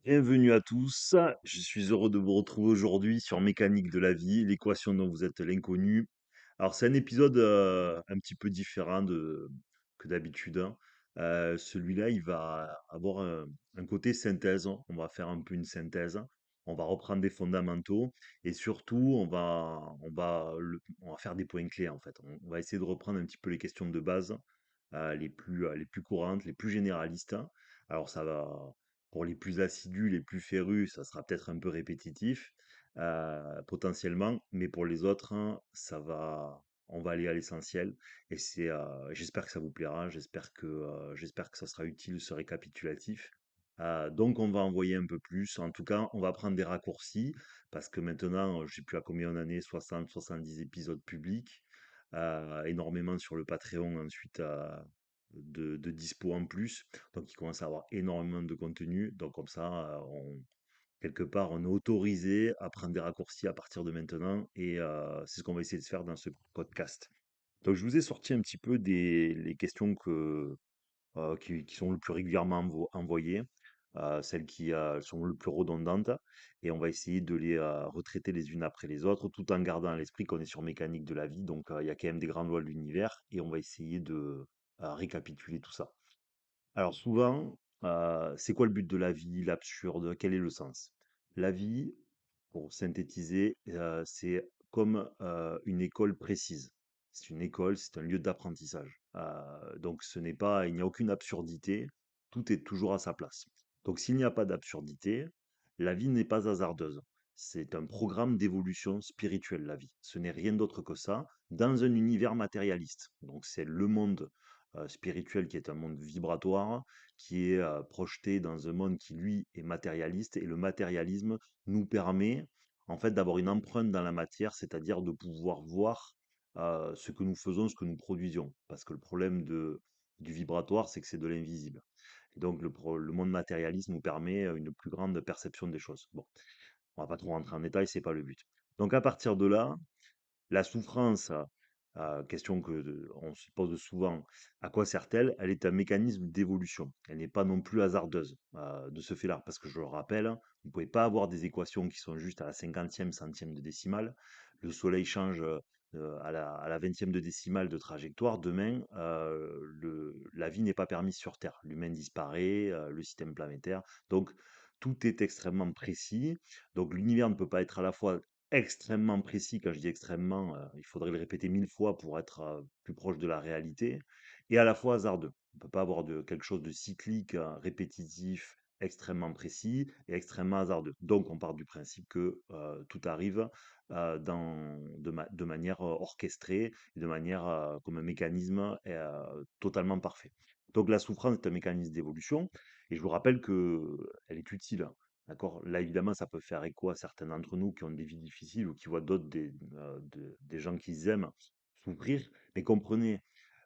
Bienvenue à tous, je suis heureux de vous retrouver aujourd'hui sur Mécanique de la vie, l'équation dont vous êtes l'inconnu. Alors c'est un épisode un petit peu différent que d'habitude, hein. Celui-là, il va avoir un côté synthèse, hein. On va faire un peu une synthèse, on va reprendre des fondamentaux et surtout on va faire des points clés en fait. On va essayer de reprendre un petit peu les questions de base, les plus courantes, les plus généralistes. Alors ça va, pour les plus assidus, les plus férus, ça sera peut-être un peu répétitif, potentiellement, mais pour les autres, hein, on va aller à l'essentiel. Et j'espère que ça vous plaira, j'espère que ça sera utile, ce récapitulatif. Donc on va envoyer un peu plus. En tout cas, on va prendre des raccourcis parce que maintenant, je sais plus à combien on en est, 60, 70 épisodes publics, énormément sur le Patreon ensuite, de dispo en plus. Donc, il commence à avoir énormément de contenu. Donc, comme ça, quelque part, on est autorisé à prendre des raccourcis à partir de maintenant. Et c'est ce qu'on va essayer de faire dans ce podcast. Donc, je vous ai sorti un petit peu les questions qui sont le plus régulièrement envoyées, celles qui sont le plus redondantes. Et on va essayer de les retraiter les unes après les autres, tout en gardant à l'esprit qu'on est sur mécanique de la vie. Donc, il y a quand même des grandes lois de l'univers. Et on va essayer de récapituler tout ça. Alors souvent, c'est quoi le but de la vie, l'absurde? Quel est le sens? La vie, pour synthétiser, c'est comme, une école précise. C'est une école, c'est un lieu d'apprentissage. Donc il n'y a aucune absurdité, tout est toujours à sa place. Donc s'il n'y a pas d'absurdité, la vie n'est pas hasardeuse. C'est un programme d'évolution spirituelle, la vie. Ce n'est rien d'autre que ça, dans un univers matérialiste. Donc c'est le monde spirituel qui est un monde vibratoire, qui est projeté dans un monde qui, lui, est matérialiste. Et le matérialisme nous permet, en fait, d'avoir une empreinte dans la matière, c'est-à-dire de pouvoir voir ce que nous faisons, ce que nous produisions. Parce que le problème du vibratoire, c'est que c'est de l'invisible. Et donc, le monde matérialiste nous permet une plus grande perception des choses. Bon, on va pas trop rentrer en détail, c'est pas le but. Donc, à partir de là, la souffrance, question on se pose souvent, à quoi sert-elle? Elle est un mécanisme d'évolution. Elle n'est pas non plus hasardeuse, de ce fait-là. Parce que je le rappelle, vous ne pouvez pas avoir des équations qui sont juste à la 50e centième de décimale. Le soleil change à la 20e de décimale de trajectoire. Demain, la vie n'est pas permise sur Terre. L'humain disparaît, le système planétaire. Donc, tout est extrêmement précis. Donc, l'univers ne peut pas être à la fois extrêmement précis. Quand je dis extrêmement, il faudrait le répéter 1000 fois pour être plus proche de la réalité, et à la fois hasardeux. On ne peut pas avoir quelque chose de cyclique, répétitif, extrêmement précis et extrêmement hasardeux. Donc on part du principe que tout arrive de manière orchestrée, et de manière comme un mécanisme totalement parfait. Donc la souffrance est un mécanisme d'évolution, et je vous rappelle que elle est utile. D'accord? Là, évidemment, ça peut faire écho à certains d'entre nous qui ont des vies difficiles ou qui voient d'autres, des gens qu'ils aiment souffrir. Mais comprenez,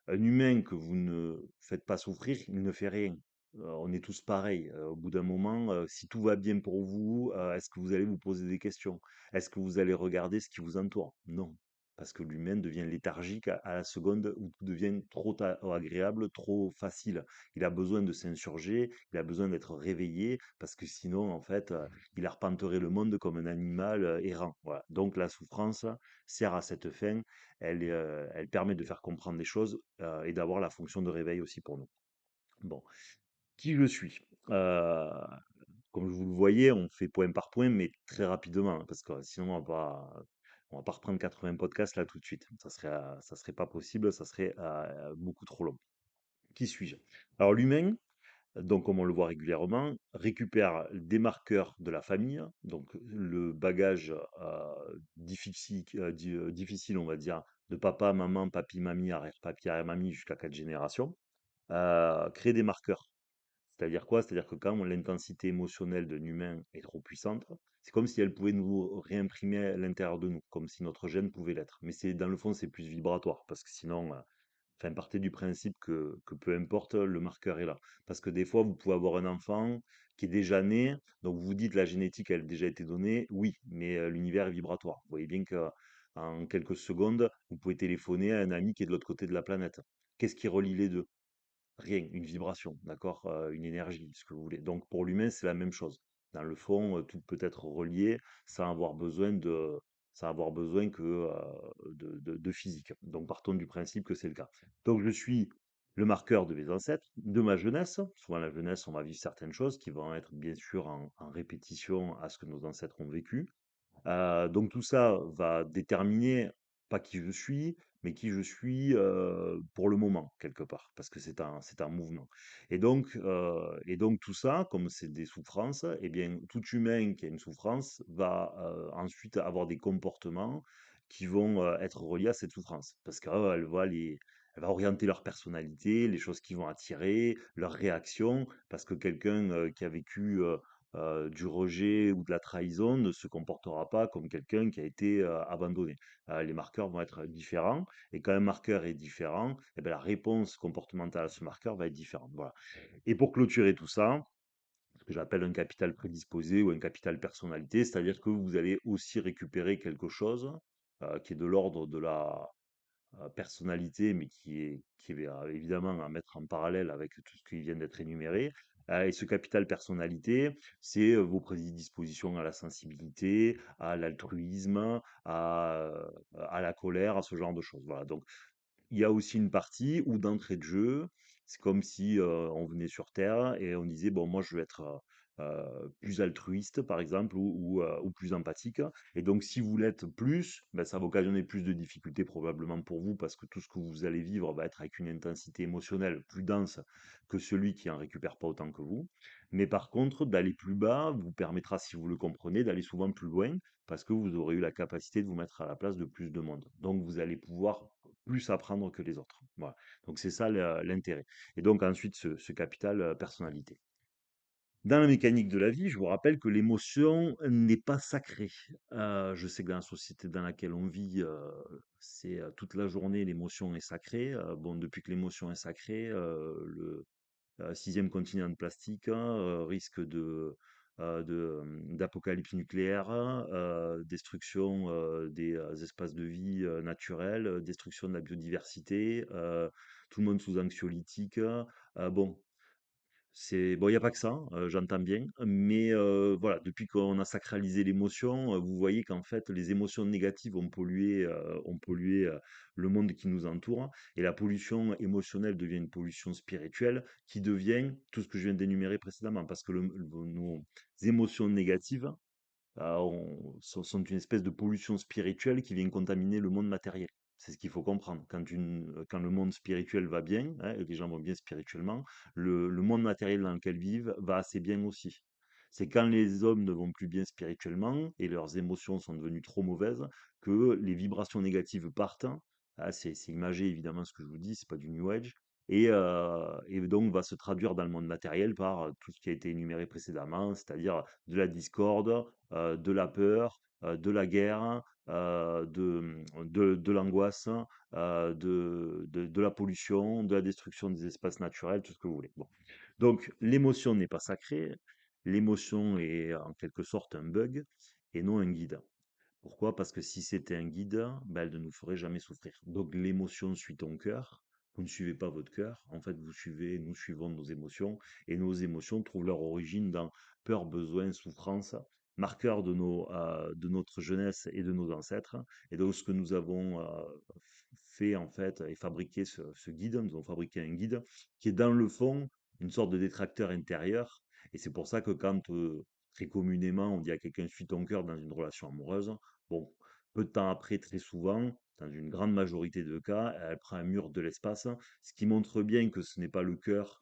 un humain que vous ne faites pas souffrir, il ne fait rien. On est tous pareils. Au bout d'un moment, si tout va bien pour vous, est-ce que vous allez vous poser des questions? Est-ce que vous allez regarder ce qui vous entoure? Non. Parce que l'humain devient léthargique à la seconde où tout devient trop agréable, trop facile. Il a besoin de s'insurger, il a besoin d'être réveillé, parce que sinon, en fait, il arpenterait le monde comme un animal errant. Voilà. Donc la souffrance sert à cette fin, elle permet de faire comprendre des choses et d'avoir la fonction de réveil aussi pour nous. Bon, qui je suis? Comme vous le voyez, on fait point par point, mais très rapidement, hein, parce que sinon on va pas reprendre 80 podcasts là tout de suite. Ça serait pas possible, ça serait beaucoup trop long. Qui suis-je? Alors l'humain, donc comme on le voit régulièrement, récupère des marqueurs de la famille, donc le bagage difficile, on va dire, de papa, maman, papy, mamie, arrière-papy, arrière-mamie jusqu'à 4 générations, crée des marqueurs. C'est-à-dire quoi? C'est-à-dire que quand l'intensité émotionnelle d'un humain est trop puissante, c'est comme si elle pouvait nous réimprimer à l'intérieur de nous, comme si notre gène pouvait l'être. Mais dans le fond, c'est plus vibratoire, parce que sinon, enfin, partez du principe que peu importe, le marqueur est là. Parce que des fois, vous pouvez avoir un enfant qui est déjà né, donc vous vous dites la génétique, elle a déjà été donnée, oui, mais l'univers est vibratoire. Vous voyez bien que en quelques secondes, vous pouvez téléphoner à un ami qui est de l'autre côté de la planète. Qu'est-ce qui relie les deux? Rien, une vibration, d'accord? Une énergie, ce que vous voulez. Donc pour l'humain, c'est la même chose. Dans le fond, tout peut être relié sans avoir besoin de sans avoir besoin que, de physique. Donc partons du principe que c'est le cas. Donc je suis le marqueur de mes ancêtres, de ma jeunesse. Souvent la jeunesse, on va vivre certaines choses qui vont être bien sûr en répétition à ce que nos ancêtres ont vécu. Donc tout ça va déterminer, pas qui je suis, mais qui je suis, pour le moment, quelque part, parce que c'est un mouvement. Et donc tout ça, comme c'est des souffrances, eh bien, tout humain qui a une souffrance va, ensuite avoir des comportements qui vont, être reliés à cette souffrance. Parce qu'elle va orienter leur personnalité, les choses qu'ils vont attirer, leurs réactions, parce que quelqu'un, qui a vécu, du rejet ou de la trahison ne se comportera pas comme quelqu'un qui a été abandonné. Les marqueurs vont être différents et quand un marqueur est différent, eh ben, la réponse comportementale à ce marqueur va être différente. Voilà. Et pour clôturer tout ça, ce que j'appelle un capital prédisposé ou un capital personnalité, c'est-à-dire que vous allez aussi récupérer quelque chose qui est de l'ordre de la personnalité, mais qui est évidemment à mettre en parallèle avec tout ce qui vient d'être énuméré. Et ce capital personnalité, c'est vos prédispositions à la sensibilité, à l'altruisme, à la colère, à ce genre de choses. Voilà. Donc, il y a aussi une partie où d'entrée de jeu, c'est comme si, on venait sur terre et on disait: «Bon, moi, je veux être, plus altruiste», par exemple, ou plus empathique. Et donc si vous l'êtes plus, ben ça va occasionner plus de difficultés probablement pour vous parce que tout ce que vous allez vivre va être avec une intensité émotionnelle plus dense que celui qui en récupère pas autant que vous. Mais par contre, d'aller plus bas vous permettra, si vous le comprenez, d'aller souvent plus loin parce que vous aurez eu la capacité de vous mettre à la place de plus de monde. Donc vous allez pouvoir plus apprendre que les autres. Voilà. Donc c'est ça l'intérêt. Et donc ensuite ce capital personnalité. Dans la mécanique de la vie, je vous rappelle que l'émotion n'est pas sacrée. Je sais que dans la société dans laquelle on vit, c'est toute la journée l'émotion est sacrée. Bon, depuis que l'émotion est sacrée, le 6e continent de plastique, hein, risque d'apocalypse nucléaire, destruction des espaces de vie naturels, destruction de la biodiversité, tout le monde sous anxiolytiques. Bon, il y a pas que ça, hein, j'entends bien, mais voilà, depuis qu'on a sacralisé l'émotion, vous voyez qu'en fait, les émotions négatives ont pollué le monde qui nous entoure et la pollution émotionnelle devient une pollution spirituelle qui devient tout ce que je viens d'énumérer précédemment. Parce que nos émotions négatives, sont une espèce de pollution spirituelle qui vient contaminer le monde matériel. C'est ce qu'il faut comprendre. Quand le monde spirituel va bien, hein, et les gens vont bien spirituellement, le monde matériel dans lequel ils vivent va assez bien aussi. C'est quand les hommes ne vont plus bien spirituellement et leurs émotions sont devenues trop mauvaises que les vibrations négatives partent. Ah, c'est imagé évidemment ce que je vous dis, c'est pas du New Age. Et donc va se traduire dans le monde matériel par tout ce qui a été énuméré précédemment, c'est-à-dire de la discorde, de la peur, de la guerre, de l'angoisse, de la pollution, de la destruction des espaces naturels, tout ce que vous voulez. Bon. Donc l'émotion n'est pas sacrée, l'émotion est en quelque sorte un bug et non un guide. Pourquoi? Parce que si c'était un guide, ben, elle ne nous ferait jamais souffrir. Donc l'émotion suit ton cœur. Vous ne suivez pas votre cœur. En fait, nous suivons nos émotions. Et nos émotions trouvent leur origine dans peur, besoin, souffrance, marqueurs de notre jeunesse et de nos ancêtres. Et donc, ce que nous avons fait, en fait, et fabriqué ce guide, nous avons fabriqué un guide qui est dans le fond une sorte de détracteur intérieur. Et c'est pour ça que quand très communément on dit à quelqu'un suis ton cœur dans une relation amoureuse, bon, peu de temps après, très souvent, dans une grande majorité de cas, elle prend un mur de l'espace, ce qui montre bien que ce n'est pas le cœur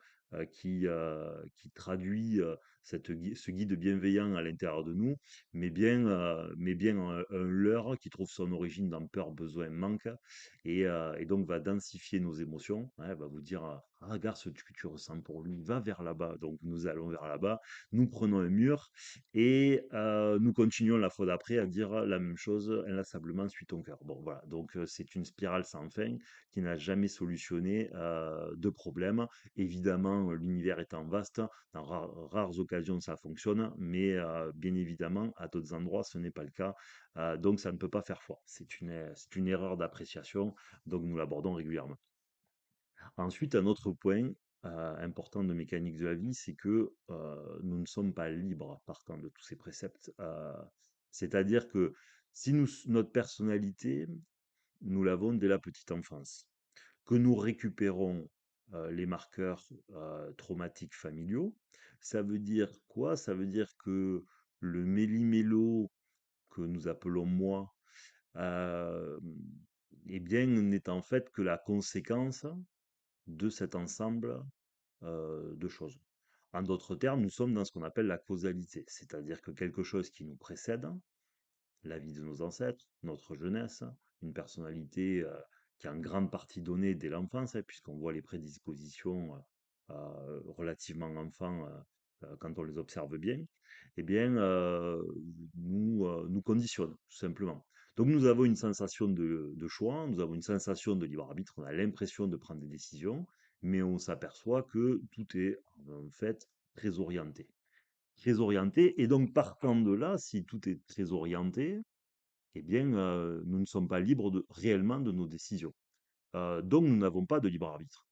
qui traduit ce guide bienveillant à l'intérieur de nous, mais bien un leurre qui trouve son origine dans peur, besoin, manque, et donc va densifier nos émotions, hein, elle va vous dire ah, regarde ce que tu ressens pour lui, va vers là-bas. Donc nous allons vers là-bas, nous prenons un mur, et nous continuons la fois d'après à dire la même chose inlassablement «Suis ton cœur». Bon voilà, donc c'est une spirale sans fin qui n'a jamais solutionné, de problème. Évidemment, l'univers étant vaste, dans rares occasions ça fonctionne, mais bien évidemment à d'autres endroits ce n'est pas le cas, donc ça ne peut pas faire foi. C'est une erreur d'appréciation, donc nous l'abordons régulièrement. Ensuite, un autre point important de mécanique de la vie, c'est que nous ne sommes pas libres partant de tous ces préceptes. C'est-à-dire que si notre personnalité, nous l'avons dès la petite enfance, que nous récupérons les marqueurs traumatiques familiaux, ça veut dire quoi? Ça veut dire que le méli-mélo que nous appelons moi, euh, eh bien, n'est en fait que la conséquence de cet ensemble de choses. En d'autres termes, nous sommes dans ce qu'on appelle la causalité, c'est-à-dire que quelque chose qui nous précède, la vie de nos ancêtres, notre jeunesse, une personnalité qui a en grande partie donnée dès l'enfance, hein, puisqu'on voit les prédispositions relativement enfants quand on les observe bien, eh bien, nous conditionne, tout simplement. Donc nous avons une sensation de choix, nous avons une sensation de libre arbitre, on a l'impression de prendre des décisions, mais on s'aperçoit que tout est en fait très orienté. Très orienté, et donc partant de là, si tout est très orienté, eh bien, nous ne sommes pas libres réellement de nos décisions. Donc, nous n'avons pas de libre arbitre.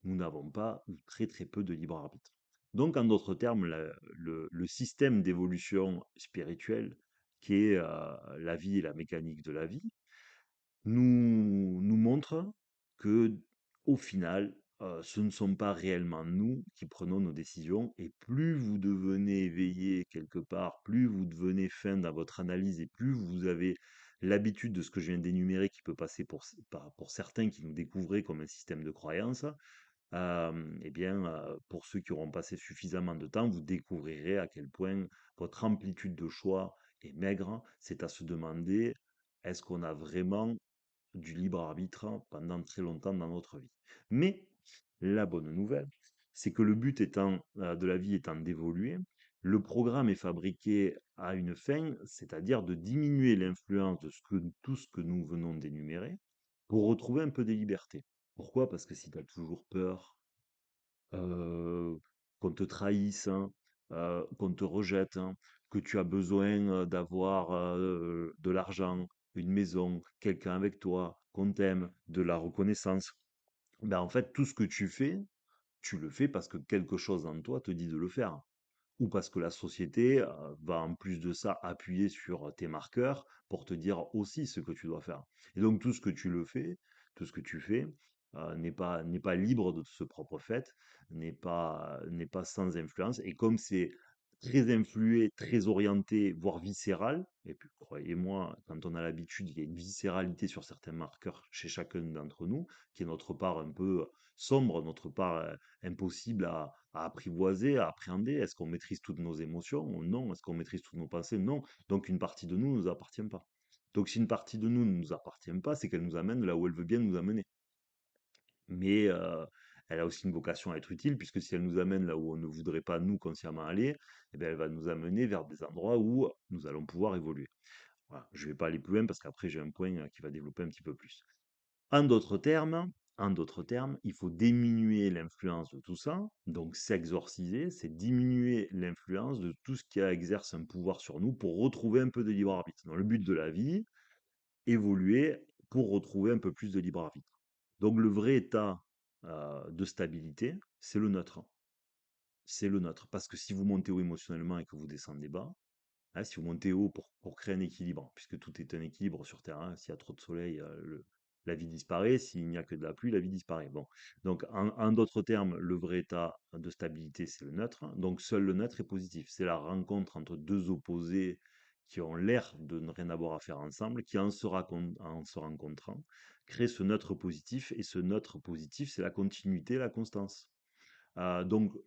Nous n'avons pas, ou très très peu de libre arbitre. Donc, en d'autres termes, le système d'évolution spirituelle qui est la vie et la mécanique de la vie, nous montre que, au final, ce ne sont pas réellement nous qui prenons nos décisions, et plus vous devenez éveillé quelque part, plus vous devenez fin dans votre analyse, et plus vous avez l'habitude de ce que je viens d'énumérer, qui peut passer pour certains qui nous découvraient comme un système de croyance, eh bien, pour ceux qui auront passé suffisamment de temps, vous découvrirez à quel point votre amplitude de choix est maigre. C'est à se demander, est-ce qu'on a vraiment du libre arbitre pendant très longtemps dans notre vie. Mais la bonne nouvelle, c'est que le but de la vie étant d'évoluer, le programme est fabriqué à une fin, c'est-à-dire de diminuer l'influence de tout ce que nous venons d'énumérer pour retrouver un peu des libertés. Pourquoi? Parce que si tu as toujours peur, qu'on te trahisse, hein, qu'on te rejette, hein, que tu as besoin d'avoir de l'argent, une maison, quelqu'un avec toi, qu'on t'aime, de la reconnaissance. Ben, en fait, tout ce que tu le fais parce que quelque chose en toi te dit de le faire, ou parce que la société va en plus de ça appuyer sur tes marqueurs pour te dire aussi ce que tu dois faire. Et donc tout ce que tout ce que tu fais n'est pas libre de ce propre fait, n'est pas sans influence. Et comme c'est très influé, très orienté, voire viscéral, et puis croyez-moi, quand on a l'habitude, il y a une viscéralité sur certains marqueurs chez chacun d'entre nous, qui est notre part un peu sombre, notre part impossible à apprivoiser, à appréhender. Est-ce qu'on maîtrise toutes nos émotions? Non. Est-ce qu'on maîtrise toutes nos pensées? Non. Donc une partie de nous ne nous appartient pas. Donc si une partie de nous ne nous appartient pas, c'est qu'elle nous amène là où elle veut bien nous amener. Mais elle a aussi une vocation à être utile, puisque si elle nous amène là où on ne voudrait pas nous consciemment aller, eh bien, elle va nous amener vers des endroits où nous allons pouvoir évoluer. Voilà. Je ne vais pas aller plus loin parce qu'après j'ai un point qui va développer un petit peu plus. En d'autres termes, en d'autres termes, il faut diminuer l'influence de tout ça, donc s'exorciser, c'est diminuer l'influence de tout ce qui exerce un pouvoir sur nous pour retrouver un peu de libre arbitre. Dans le but de la vie, évoluer pour retrouver un peu plus de libre arbitre. Donc le vrai état de stabilité, c'est le neutre. C'est le neutre. Parce que si vous montez haut émotionnellement et que vous descendez bas, ah, si vous montez haut pour créer un équilibre, puisque tout est un équilibre sur Terre, hein, s'il y a trop de soleil, la vie disparaît, s'il n'y a que de la pluie, la vie disparaît. Bon. Donc, en d'autres termes, le vrai état de stabilité, c'est le neutre. Donc, seul le neutre est positif. C'est la rencontre entre deux opposés qui ont l'air de ne rien avoir à faire ensemble, qui en se rencontrant, crée ce neutre positif. Et ce neutre positif, c'est la continuité, la constance. Donc,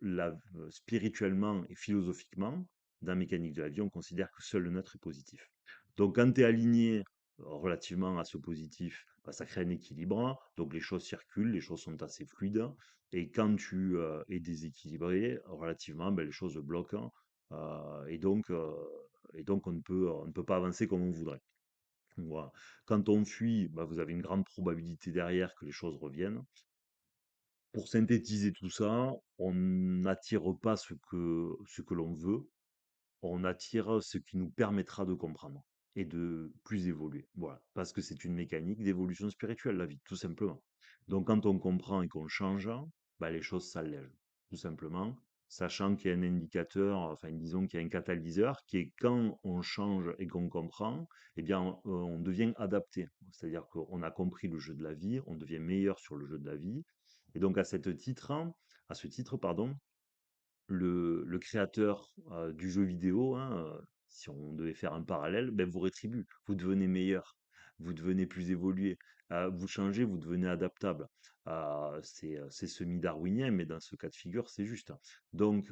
spirituellement et philosophiquement, dans la mécanique de la vie, on considère que seul le neutre est positif. Donc, quand tu es aligné relativement à ce positif, bah, ça crée un équilibre. Donc, les choses circulent, les choses sont assez fluides. Et quand tu es déséquilibré, relativement, ben, les choses bloquent. euh, et donc, euh, et donc, on ne peut pas avancer comme on voudrait. Voilà. Quand on fuit, bah, vous avez une grande probabilité derrière que les choses reviennent. Pour synthétiser tout ça, on n'attire pas ce que l'on veut, on attire ce qui nous permettra de comprendre et de plus évoluer. Voilà, parce que c'est une mécanique d'évolution spirituelle, la vie, tout simplement. Donc quand on comprend et qu'on change, bah, les choses s'allègent, tout simplement, sachant qu'il y a un indicateur, enfin disons qu'il y a un catalyseur qui est quand on change et qu'on comprend, eh bien on devient adapté. C'est-à-dire qu'on a compris le jeu de la vie, on devient meilleur sur le jeu de la vie. Et donc à ce titre, pardon, le créateur du jeu vidéo, hein, si on devait faire un parallèle, ben, vous rétribue. Vous devenez meilleur, vous devenez plus évolué, vous changez, vous devenez adaptable. C'est semi-darwinien, mais dans ce cas de figure, c'est juste. Donc,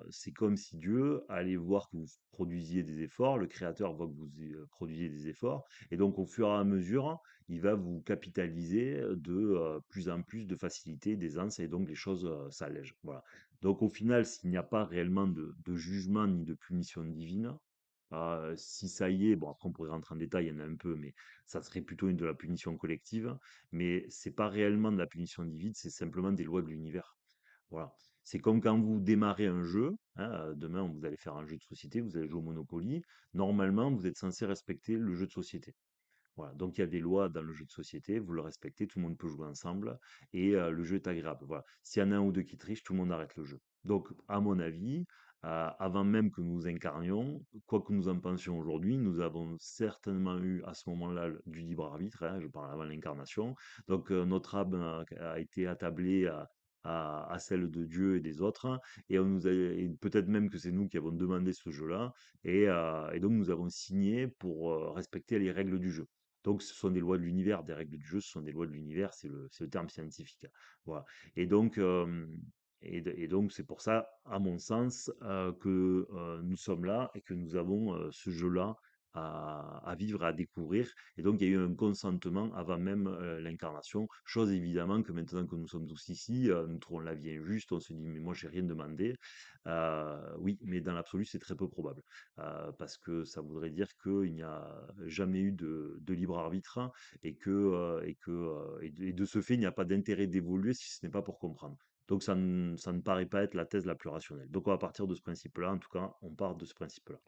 c'est comme si Dieu allait voir que vous produisiez des efforts, le créateur voit que vous produisiez des efforts, et donc au fur et à mesure, il va vous capitaliser de plus en plus de facilité, d'aisance, et donc les choses s'allègent. Voilà. Donc au final, s'il n'y a pas réellement de jugement ni de punition divine, si ça y est, bon après on pourrait rentrer en détail, il y en a un peu, mais ça serait plutôt de la punition collective, mais c'est pas réellement de la punition divine, c'est simplement des lois de l'univers. Voilà. C'est comme quand vous démarrez un jeu, hein, demain vous allez faire un jeu de société, vous allez jouer au Monopoly, normalement vous êtes censé respecter le jeu de société. Voilà, donc il y a des lois dans le jeu de société, vous le respectez, tout le monde peut jouer ensemble et le jeu est agréable. Voilà. S'il y en a un ou deux qui trichent, tout le monde arrête le jeu. Donc, à mon avis, avant même que nous incarnions, quoi que nous en pensions aujourd'hui, nous avons certainement eu à ce moment-là du libre arbitre, hein, je parle avant l'incarnation. Donc, notre âme a été attablée à celle de Dieu et des autres, hein, et on nous a, et peut-être même que c'est nous qui avons demandé ce jeu-là, et donc nous avons signé pour respecter les règles du jeu. Donc, ce sont des lois de l'univers, des règles du jeu, ce sont des lois de l'univers, c'est le terme scientifique. Voilà. Et donc, et donc, c'est pour ça, à mon sens, que nous sommes là et que nous avons ce jeu-là à vivre, à découvrir. Et donc, il y a eu un consentement avant même l'incarnation. Chose évidemment que maintenant que nous sommes tous ici, nous trouvons la vie injuste, on se dit, mais moi, j'ai rien demandé. Oui, mais dans l'absolu, c'est très peu probable parce que ça voudrait dire qu'il n'y a jamais eu de libre arbitre et de ce fait, il n'y a pas d'intérêt d'évoluer si ce n'est pas pour comprendre. Donc ça ne paraît pas être la thèse la plus rationnelle. Donc on va partir de ce principe-là, en tout cas, on part de ce principe-là.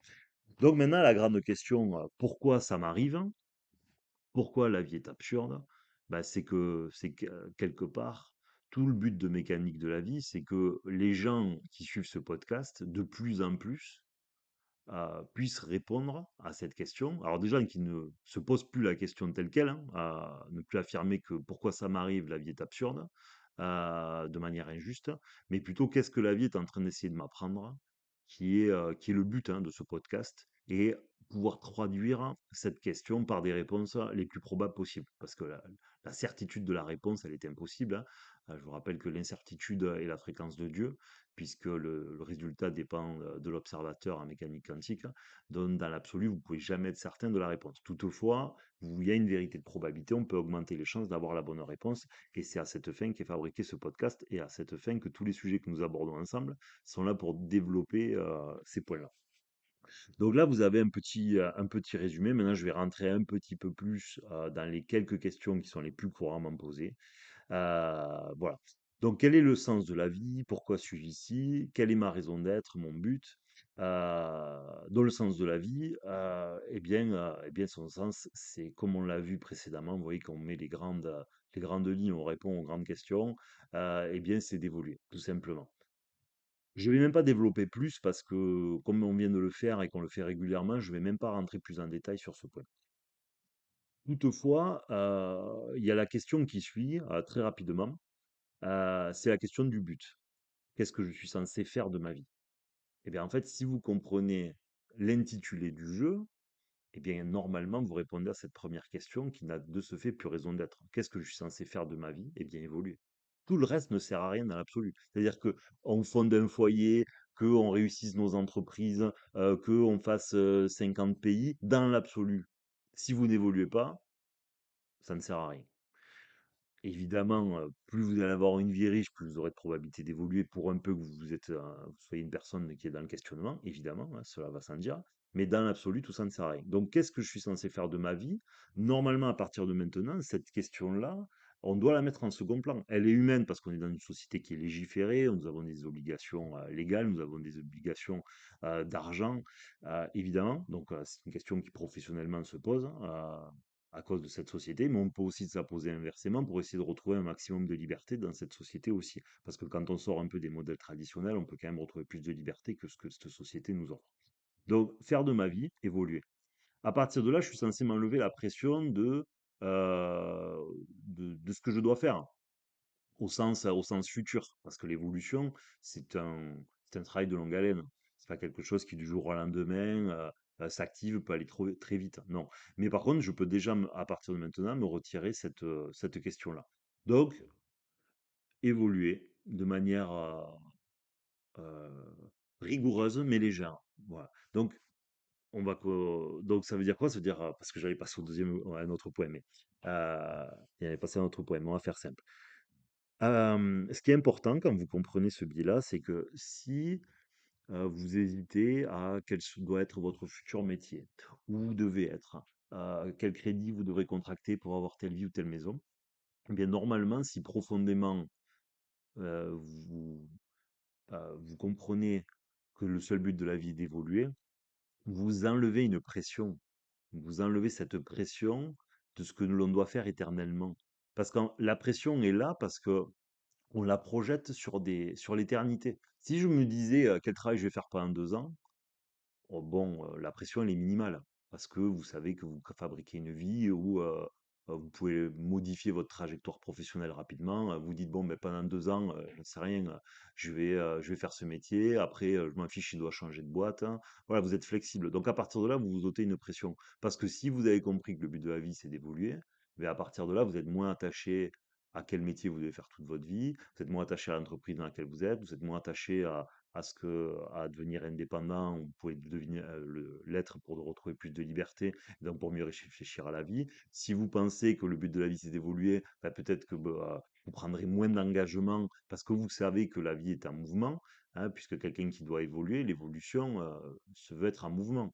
Donc maintenant, la grande question, pourquoi ça m'arrive? Pourquoi la vie est absurde? Bah, c'est que quelque part, tout le but de Mécanique de la vie, c'est que les gens qui suivent ce podcast, de plus en plus, puissent répondre à cette question. Alors déjà, qui ne se pose plus la question telle quelle, hein, à ne plus affirmer que pourquoi ça m'arrive, la vie est absurde, de manière injuste, mais plutôt qu'est-ce que la vie est en train d'essayer de m'apprendre, qui est le but hein, de ce podcast, et pouvoir traduire cette question par des réponses les plus probables possibles. Parce que la certitude de la réponse, elle est impossible, hein. Je vous rappelle que l'incertitude est la fréquence de Dieu, puisque le résultat dépend de l'observateur en mécanique quantique. Donc, dans l'absolu, vous pouvez jamais être certain de la réponse. Toutefois, il y a une vérité de probabilité, on peut augmenter les chances d'avoir la bonne réponse, et c'est à cette fin qu'est fabriqué ce podcast, et à cette fin que tous les sujets que nous abordons ensemble sont là pour développer ces points-là. Donc là, vous avez un petit résumé. Maintenant, je vais rentrer un petit peu plus dans les quelques questions qui sont les plus couramment posées. Voilà. Donc, quel est le sens de la vie? Pourquoi suis-je ici? Quelle est ma raison d'être, mon but? Dans le sens de la vie, eh bien, son sens, c'est comme on l'a vu précédemment. Vous voyez qu'on met les grandes lignes, on répond aux grandes questions. Eh bien, c'est d'évoluer, tout simplement. Je vais même pas développer plus parce que, comme on vient de le faire et qu'on le fait régulièrement, je vais même pas rentrer plus en détail sur ce point. Toutefois, il y a la question qui suit, très rapidement. C'est la question du but. Qu'est-ce que je suis censé faire de ma vie? Eh bien, en fait, si vous comprenez l'intitulé du jeu, eh bien, normalement, vous répondez à cette première question qui n'a de ce fait plus raison d'être. Qu'est-ce que je suis censé faire de ma vie? Eh bien, évoluer. Tout le reste ne sert à rien dans l'absolu. C'est-à-dire que on fonde un foyer, qu'on réussisse nos entreprises, qu'on fasse 50 pays, dans l'absolu. Si vous n'évoluez pas, ça ne sert à rien. Évidemment, plus vous allez avoir une vie riche, plus vous aurez de probabilité d'évoluer pour un peu que vous soyez une personne qui est dans le questionnement, évidemment, hein, cela va sans dire. Mais dans l'absolu, tout ça ne sert à rien. Donc, qu'est-ce que je suis censé faire de ma vie? Normalement, à partir de maintenant, cette question-là, on doit la mettre en second plan. Elle est humaine parce qu'on est dans une société qui est légiférée, nous avons des obligations légales, nous avons des obligations d'argent, évidemment. Donc, c'est une question qui professionnellement se pose, hein. à cause de cette société, mais on peut aussi se la poser inversement pour essayer de retrouver un maximum de liberté dans cette société aussi. Parce que quand on sort un peu des modèles traditionnels, on peut quand même retrouver plus de liberté que ce que cette société nous offre. Donc, faire de ma vie, évoluer. À partir de là, je suis censé m'enlever la pression de ce que je dois faire au sens futur. Parce que l'évolution, c'est un travail de longue haleine. C'est pas quelque chose qui, du jour au lendemain, s'active, peut aller trop, très vite. Non. Mais par contre, je peux déjà, à partir de maintenant, me retirer cette question-là. Donc, évoluer de manière rigoureuse, mais légère. Voilà. Donc ça veut dire quoi? Ça veut dire, parce que j'allais passer au deuxième, à un autre point, mais j'allais passer à un autre point, mais on va faire simple. Ce qui est important quand vous comprenez ce biais-là, c'est que si vous hésitez à doit être votre futur métier, où vous devez être, quel crédit vous devrez contracter pour avoir telle vie ou telle maison, eh bien normalement, si profondément vous, vous comprenez que le seul but de la vie est d'évoluer, vous enlevez une pression. Vous enlevez cette pression de ce que l'on doit faire éternellement. Parce que la pression est là parce que on la projette sur l'éternité. Si je me disais quel travail je vais faire pendant 2 ans, oh bon, la pression elle est minimale. Parce que vous savez que vous fabriquez une vie où vous pouvez modifier votre trajectoire professionnelle rapidement. Vous dites, bon, ben, pendant 2 ans, j'en sais rien, je vais faire ce métier. Après, je m'en fiche, il doit changer de boîte, hein. Voilà, vous êtes flexible. Donc à partir de là, vous vous ôtez une pression. Parce que si vous avez compris que le but de la vie, c'est d'évoluer, mais à partir de là, vous êtes moins attaché à quel métier vous devez faire toute votre vie, vous êtes moins attaché à l'entreprise dans laquelle vous êtes moins attaché à devenir indépendant, vous pouvez devenir, l'être pour retrouver plus de liberté, donc pour mieux réfléchir à la vie. Si vous pensez que le but de la vie c'est d'évoluer, bah, peut-être que vous prendrez moins d'engagement parce que vous savez que la vie est en mouvement, hein, puisque quelqu'un qui doit évoluer, l'évolution se veut être en mouvement.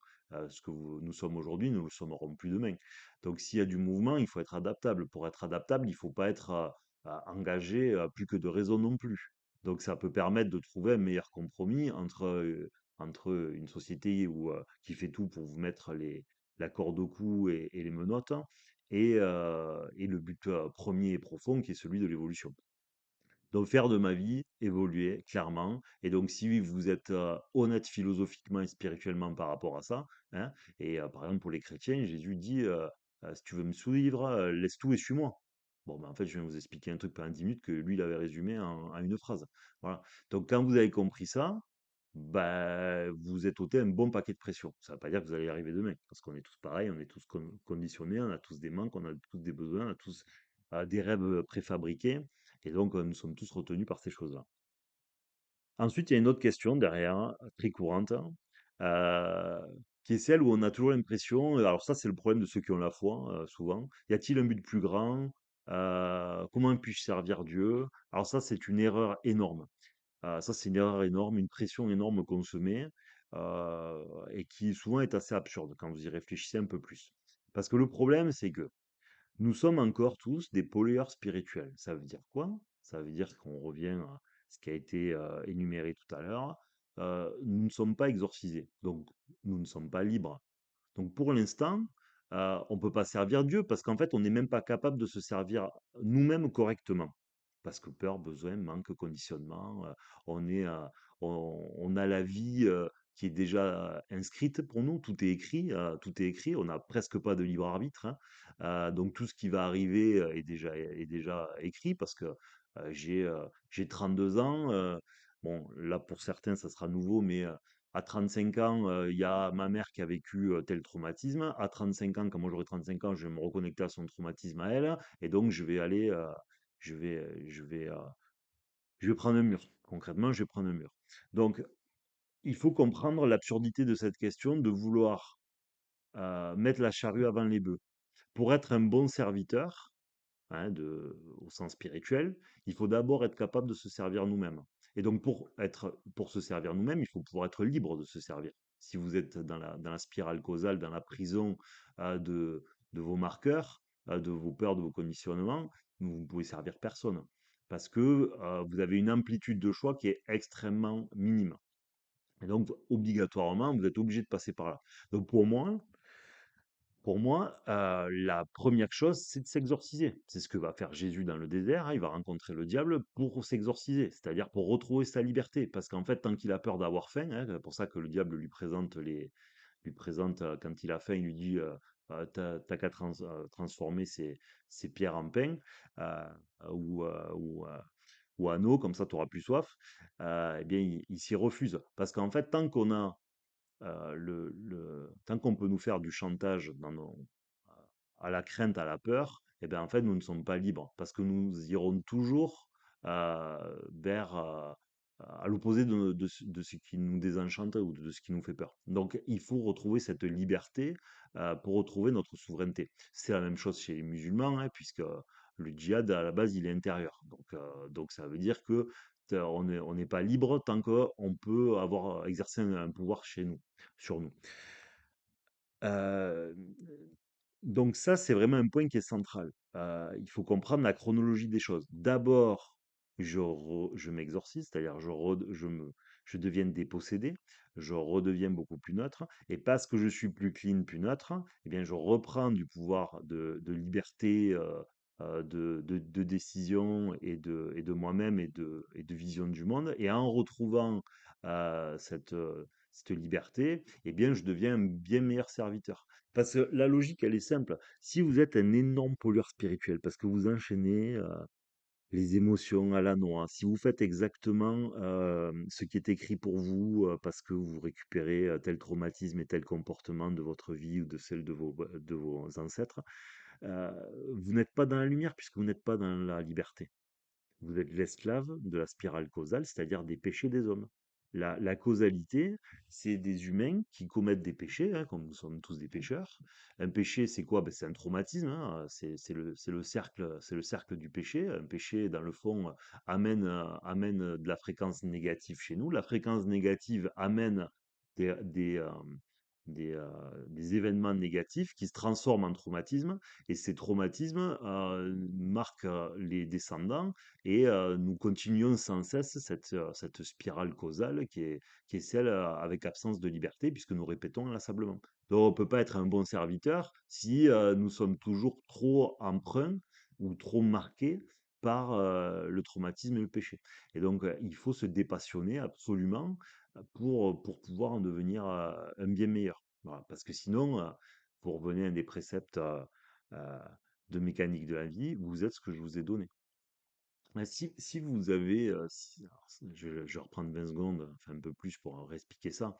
Ce que nous sommes aujourd'hui, nous ne le sommes plus demain. Donc s'il y a du mouvement, il faut être adaptable. Pour être adaptable, il ne faut pas être engagé plus que de raison non plus. Donc ça peut permettre de trouver un meilleur compromis entre une société qui fait tout pour vous mettre la corde au cou et les menottes, hein, et le but premier et profond qui est celui de l'évolution. Donc faire de ma vie, évoluer, clairement. Et donc si vous êtes honnête philosophiquement et spirituellement par rapport à ça, hein, et par exemple pour les chrétiens, Jésus dit, si tu veux me suivre, laisse tout et suis-moi. Bon, ben en fait, je viens vous expliquer un truc pendant 10 minutes que lui, il avait résumé en une phrase. Voilà. Donc quand vous avez compris ça, bah, vous êtes ôté un bon paquet de pression. Ça ne veut pas dire que vous allez y arriver demain, parce qu'on est tous pareils, on est tous conditionnés, on a tous des manques, on a tous des besoins, on a tous des rêves préfabriqués, et donc nous sommes tous retenus par ces choses-là. Ensuite, il y a une autre question derrière, très courante, euh, qui est celle où on a toujours l'impression, alors ça c'est le problème de ceux qui ont la foi, souvent, y a-t-il un but plus grand? Comment puis-je servir Dieu? Alors ça c'est une erreur énorme. Ça, c'est une erreur énorme, une pression énorme qu'on se met, et qui souvent est assez absurde quand vous y réfléchissez un peu plus. Parce que le problème, c'est que nous sommes encore tous des pollueurs spirituels. Ça veut dire quoi? Ça veut dire qu'on revient à ce qui a été énuméré tout à l'heure. Nous ne sommes pas exorcisés, donc nous ne sommes pas libres. Donc pour l'instant, on ne peut pas servir Dieu parce qu'en fait, on n'est même pas capable de se servir nous-mêmes correctement. Parce que peur, besoin, manque, conditionnement, on est, on a la vie qui est déjà inscrite pour nous, tout est écrit, on n'a presque pas de libre arbitre, hein. Donc tout ce qui va arriver est déjà écrit parce que j'ai 32 ans. Bon, là pour certains, ça sera nouveau, mais à 35 ans, il y a ma mère qui a vécu tel traumatisme. À 35 ans, quand moi j'aurai 35 ans, je vais me reconnecter à son traumatisme à elle, et donc je vais aller, je vais prendre un mur. Concrètement, je vais prendre un mur. Donc, il faut comprendre l'absurdité de cette question de vouloir mettre la charrue avant les bœufs. Pour être un bon serviteur, hein, au sens spirituel, il faut d'abord être capable de se servir nous-mêmes. Et donc, pour se servir nous-mêmes, il faut pouvoir être libre de se servir. Si vous êtes dans la spirale causale, dans la prison de vos marqueurs, de vos peurs, de vos conditionnements, vous ne pouvez servir personne. Parce que vous avez une amplitude de choix qui est extrêmement minime. Et donc, obligatoirement, vous êtes obligé de passer par là. Donc, pour moi, Pour moi, la première chose, c'est de s'exorciser. C'est ce que va faire Jésus dans le désert, hein, il va rencontrer le diable pour s'exorciser, c'est-à-dire pour retrouver sa liberté. Parce qu'en fait, tant qu'il a peur d'avoir faim, hein, c'est pour ça que le diable lui présente, quand il a faim, il lui dit, «Tu qu'à transformer ces pierres en pain, heu, ou en eau, comme ça tu auras plus soif», et bien il s'y refuse. Parce qu'en fait, tant qu'on peut nous faire du chantage à la crainte, à la peur, et ben en fait, nous ne sommes pas libres parce que nous irons toujours vers à l'opposé de ce qui nous désenchante ou de ce qui nous fait peur. Donc, il faut retrouver cette liberté pour retrouver notre souveraineté. C'est la même chose chez les musulmans, hein, puisque le djihad, à la base, il est intérieur. Donc ça veut dire que on n'est pas libre tant qu'on peut avoir exercé un pouvoir chez nous, sur nous. Euh, donc ça, c'est vraiment un point qui est central. Il faut comprendre la chronologie des choses. D'abord, je m'exorcise, c'est-à-dire je deviens dépossédé, je redeviens beaucoup plus neutre, et parce que je suis plus clean, plus neutre, eh bien, je reprends du pouvoir de liberté, de décision et de moi-même et de vision du monde. Et en retrouvant cette liberté, eh bien, je deviens un bien meilleur serviteur. Parce que la logique, elle est simple. Si vous êtes un énorme pollueur spirituel, parce que vous enchaînez les émotions à la noix, si vous faites exactement ce qui est écrit pour vous, parce que vous récupérez tel traumatisme et tel comportement de votre vie ou de celle de vos ancêtres, euh, vous n'êtes pas dans la lumière puisque vous n'êtes pas dans la liberté. Vous êtes l'esclave de la spirale causale, c'est-à-dire des péchés des hommes. La causalité, c'est des humains qui commettent des péchés, hein, comme nous sommes tous des pécheurs. Un péché, c'est quoi? Ben, c'est un traumatisme, hein, c'est le cercle du péché. Un péché, dans le fond, amène de la fréquence négative chez nous. La fréquence négative amène des, des, euh, des événements négatifs qui se transforment en traumatismes, et ces traumatismes marquent les descendants, et nous continuons sans cesse cette spirale causale qui est celle avec absence de liberté, puisque nous répétons inlassablement. Donc on ne peut pas être un bon serviteur si nous sommes toujours trop emprunts ou trop marqués par le traumatisme et le péché. Et donc il faut se dépassionner absolument pour pouvoir en devenir un bien meilleur. Voilà. Parce que sinon, pour revenir à des préceptes euh, de mécanique de la vie, vous êtes ce que je vous ai donné. Si vous avez, alors, je vais reprendre 20 secondes, enfin un peu plus pour réexpliquer ça.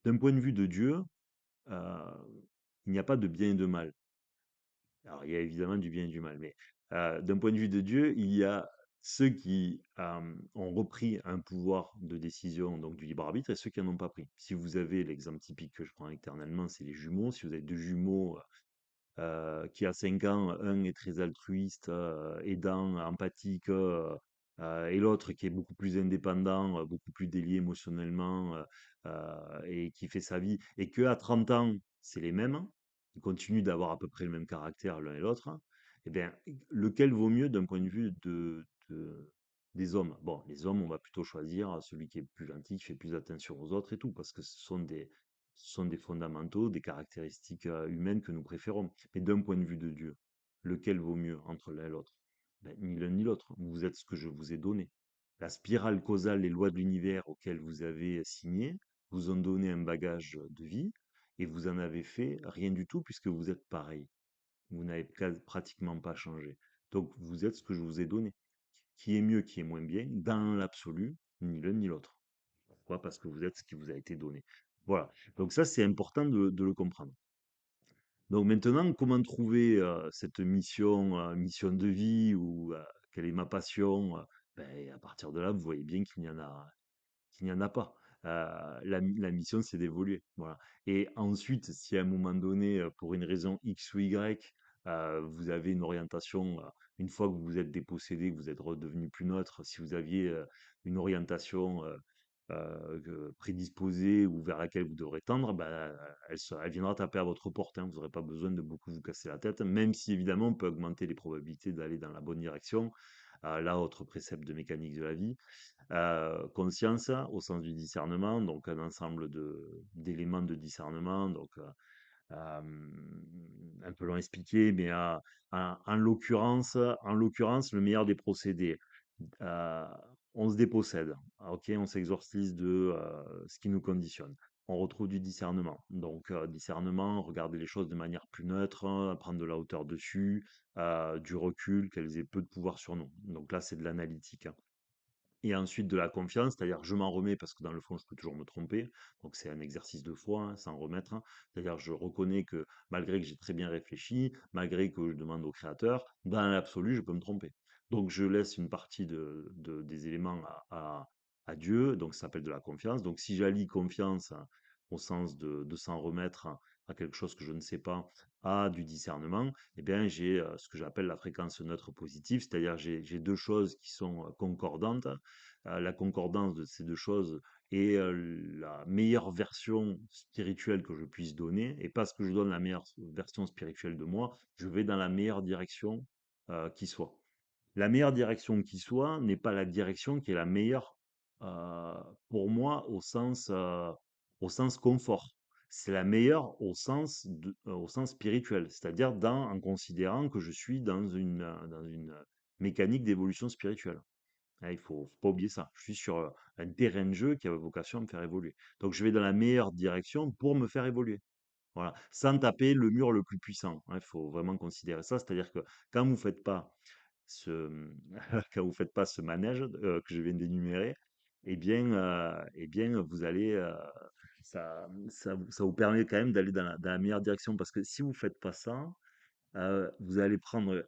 D'un point de vue de Dieu, euh, il n'y a pas de bien et de mal. Alors, il y a évidemment du bien et du mal, mais d'un point de vue de Dieu, il y a ceux qui ont repris un pouvoir de décision, donc du libre arbitre, et ceux qui n'en ont pas pris. Si vous avez l'exemple typique que je prends éternellement, c'est les jumeaux. Si vous avez deux jumeaux qui a 5 ans, un est très altruiste, aidant, empathique, et l'autre qui est beaucoup plus indépendant, beaucoup plus délié émotionnellement, et qui fait sa vie, et que à 30 ans, c'est les mêmes, ils continuent d'avoir à peu près le même caractère l'un et l'autre, eh bien, lequel vaut mieux d'un point de vue des hommes? Bon, les hommes, on va plutôt choisir celui qui est plus gentil, qui fait plus attention aux autres et tout, parce que ce sont des fondamentaux, des caractéristiques humaines que nous préférons. Mais d'un point de vue de Dieu, lequel vaut mieux entre l'un et l'autre? Ben, ni l'un ni l'autre. Vous êtes ce que je vous ai donné. La spirale causale, les lois de l'univers auxquelles vous avez signé, vous ont donné un bagage de vie, et vous en avez fait rien du tout puisque vous êtes pareil. Vous n'avez pratiquement pas changé. Donc vous êtes ce que je vous ai donné. Qui est mieux, qui est moins bien, dans l'absolu, ni l'un ni l'autre. Pourquoi? Parce que vous êtes ce qui vous a été donné. Voilà. Donc ça, c'est important de le comprendre. Donc maintenant, comment trouver cette mission de vie, ou quelle est ma passion? Ben, à partir de là, vous voyez bien qu'il n'y en a pas. La mission, c'est d'évoluer. Voilà. Et ensuite, si à un moment donné, pour une raison X ou Y, vous avez une orientation, une fois que vous êtes dépossédé, que vous êtes redevenu plus neutre, si vous aviez une orientation prédisposée ou vers laquelle vous devrez tendre, bah, elle viendra taper à votre porte, hein. Vous n'aurez pas besoin de beaucoup vous casser la tête, même si évidemment on peut augmenter les probabilités d'aller dans la bonne direction. Là, autre précepte de mécanique de la vie. Conscience, au sens du discernement, donc un ensemble d'éléments de discernement, donc Un peu long à expliquer, mais en l'occurrence, le meilleur des procédés, euh, on se dépossède, ok, on s'exorcise de ce qui nous conditionne. On retrouve du discernement. Donc, discernement, regarder les choses de manière plus neutre, hein, prendre de la hauteur dessus, du recul, qu'elles aient peu de pouvoir sur nous. Donc là, c'est de l'analytique, hein. Et ensuite de la confiance, c'est-à-dire je m'en remets parce que dans le fond, je peux toujours me tromper. Donc c'est un exercice de foi, hein, s'en remettre, hein. C'est-à-dire je reconnais que malgré que j'ai très bien réfléchi, malgré que je demande au créateur, dans l'absolu, je peux me tromper. Donc je laisse une partie des éléments à Dieu, donc ça s'appelle de la confiance. Donc si j'allie confiance, hein, au sens de s'en remettre, hein, à quelque chose que je ne sais pas, à du discernement, eh bien j'ai ce que j'appelle la fréquence neutre positive, c'est-à-dire j'ai deux choses qui sont concordantes. La concordance de ces deux choses est la meilleure version spirituelle que je puisse donner, et parce que je donne la meilleure version spirituelle de moi, je vais dans la meilleure direction qui soit. La meilleure direction qui soit n'est pas la direction qui est la meilleure euh, pour moi au sens confort. C'est la meilleure au sens spirituel, c'est-à-dire en considérant que je suis dans une mécanique d'évolution spirituelle. Ah, faut pas oublier ça. Je suis sur un terrain de jeu qui a vocation à me faire évoluer. Donc je vais dans la meilleure direction pour me faire évoluer. Voilà, sans taper le mur le plus puissant, hein. Il faut vraiment considérer ça. C'est-à-dire que quand vous faites pas ce, quand vous faites pas ce manège que je viens d'énumérer, eh bien, vous allez, ça vous permet quand même d'aller dans la meilleure direction. Parce que si vous faites pas ça, vous allez prendre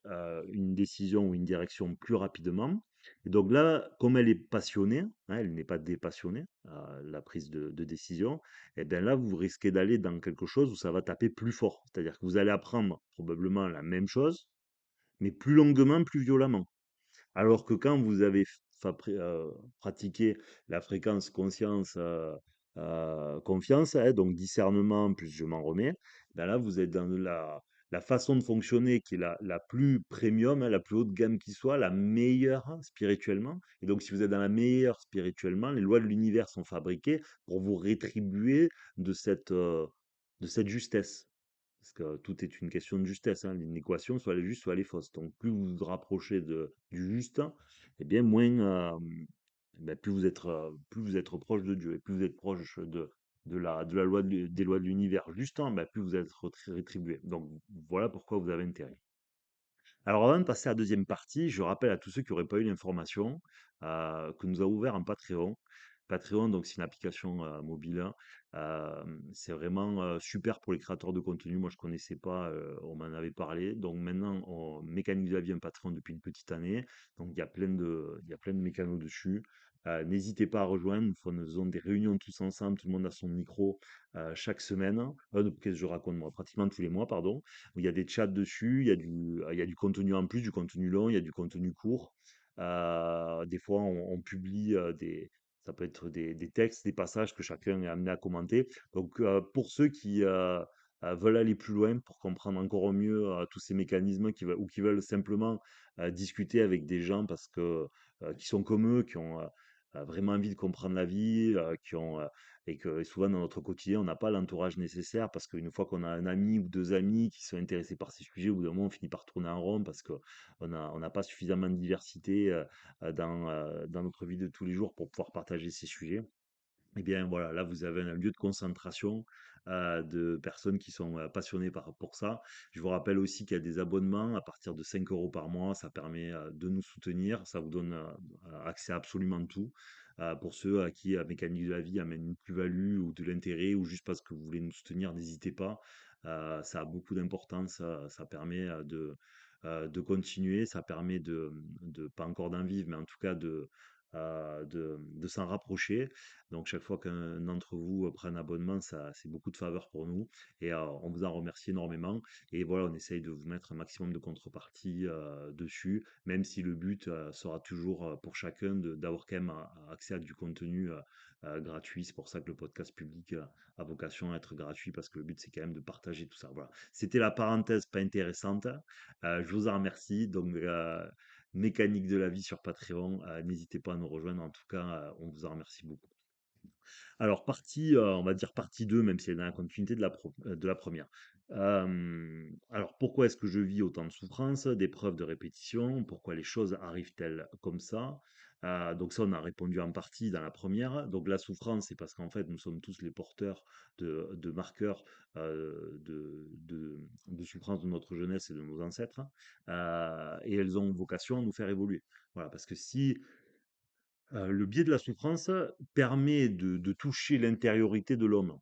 une décision ou une direction plus rapidement. Et donc là, comme elle est passionnée, hein, elle n'est pas dépassionnée, la prise de décision, et bien là, vous risquez d'aller dans quelque chose où ça va taper plus fort. C'est-à-dire que vous allez apprendre probablement la même chose, mais plus longuement, plus violemment. Alors que quand vous avez pratiqué la fréquence conscience, confiance, hein, donc discernement plus je m'en remets, ben là vous êtes dans la façon de fonctionner qui est la plus premium, hein, la plus haute gamme qui soit, la meilleure, hein, spirituellement. Et donc si vous êtes dans la meilleure spirituellement, les lois de l'univers sont fabriquées pour vous rétribuer de cette justesse. Parce que tout est une question de justesse, hein. Une équation, soit elle est juste, soit elle est fausse. Donc, plus vous vous rapprochez du juste, eh bien, ben, plus vous êtes proche de Dieu. Et plus vous êtes proche de la loi des lois de l'univers juste, hein, ben, plus vous êtes rétribué. Donc, voilà pourquoi vous avez intérêt. Alors avant de passer à la deuxième partie, je rappelle à tous ceux qui n'auraient pas eu l'information que nous avons ouvert un Patreon. Patreon, donc c'est une application mobile, hein. C'est vraiment super pour les créateurs de contenu. Moi, je connaissais pas, on m'en avait parlé. Donc maintenant, Mécanique de la vie, un Patreon depuis une petite année. Donc il y a plein de mécanos dessus. N'hésitez pas à rejoindre. Nous faisons des réunions tous ensemble. Tout le monde a son micro chaque semaine. Qu'est-ce que je raconte moi? Pratiquement tous les mois, pardon. Il y a des chats dessus, il y a du contenu en plus, du contenu long, il y a du contenu court. Des fois, on publie ça peut être des textes, des passages que chacun est amené à commenter. Donc, pour ceux qui veulent aller plus loin, pour comprendre encore mieux tous ces mécanismes, ou qui veulent simplement discuter avec des gens parce que qui sont comme eux, qui ont vraiment envie de comprendre la vie, et que souvent dans notre quotidien, on n'a pas l'entourage nécessaire parce qu'une fois qu'on a un ami ou deux amis qui sont intéressés par ces sujets, au bout d'un moment, on finit par tourner en rond parce qu'on on n'a pas suffisamment de diversité dans notre vie de tous les jours pour pouvoir partager ces sujets. Eh bien voilà, là vous avez un lieu de concentration de personnes qui sont passionnées pour ça. Je vous rappelle aussi qu'il y a des abonnements à partir de 5 euros par mois. Ça permet de nous soutenir. Ça vous donne accès à absolument tout. Pour ceux à qui Mécanique de la vie amène une plus-value ou de l'intérêt ou juste parce que vous voulez nous soutenir, n'hésitez pas. Ça a beaucoup d'importance. Ça permet de continuer. Ça permet pas encore d'en vivre, mais en tout cas de s'en rapprocher. Donc chaque fois qu'un d'entre vous prend un abonnement, ça, c'est beaucoup de faveur pour nous et on vous en remercie énormément. Et voilà, on essaye de vous mettre un maximum de contrepartie dessus, même si le but sera toujours pour chacun d'avoir quand même accès à du contenu gratuit. C'est pour ça que le podcast public a vocation à être gratuit parce que le but c'est quand même de partager tout ça. Voilà, c'était la parenthèse pas intéressante. Je vous en remercie. Donc Mécanique de la vie sur Patreon, n'hésitez pas à nous rejoindre. En tout cas, on vous en remercie beaucoup. Alors partie, on va dire partie 2, même si elle est dans la continuité de la première. Alors pourquoi est-ce que je vis autant de souffrance? Des preuves de répétition, pourquoi les choses arrivent-elles comme ça? Donc ça, on a répondu en partie dans la première. Donc la souffrance, c'est parce qu'en fait, nous sommes tous les porteurs de marqueurs, de souffrance de notre jeunesse et de nos ancêtres, et elles ont vocation à nous faire évoluer. Voilà, parce que si le biais de la souffrance permet de toucher l'intériorité de l'homme.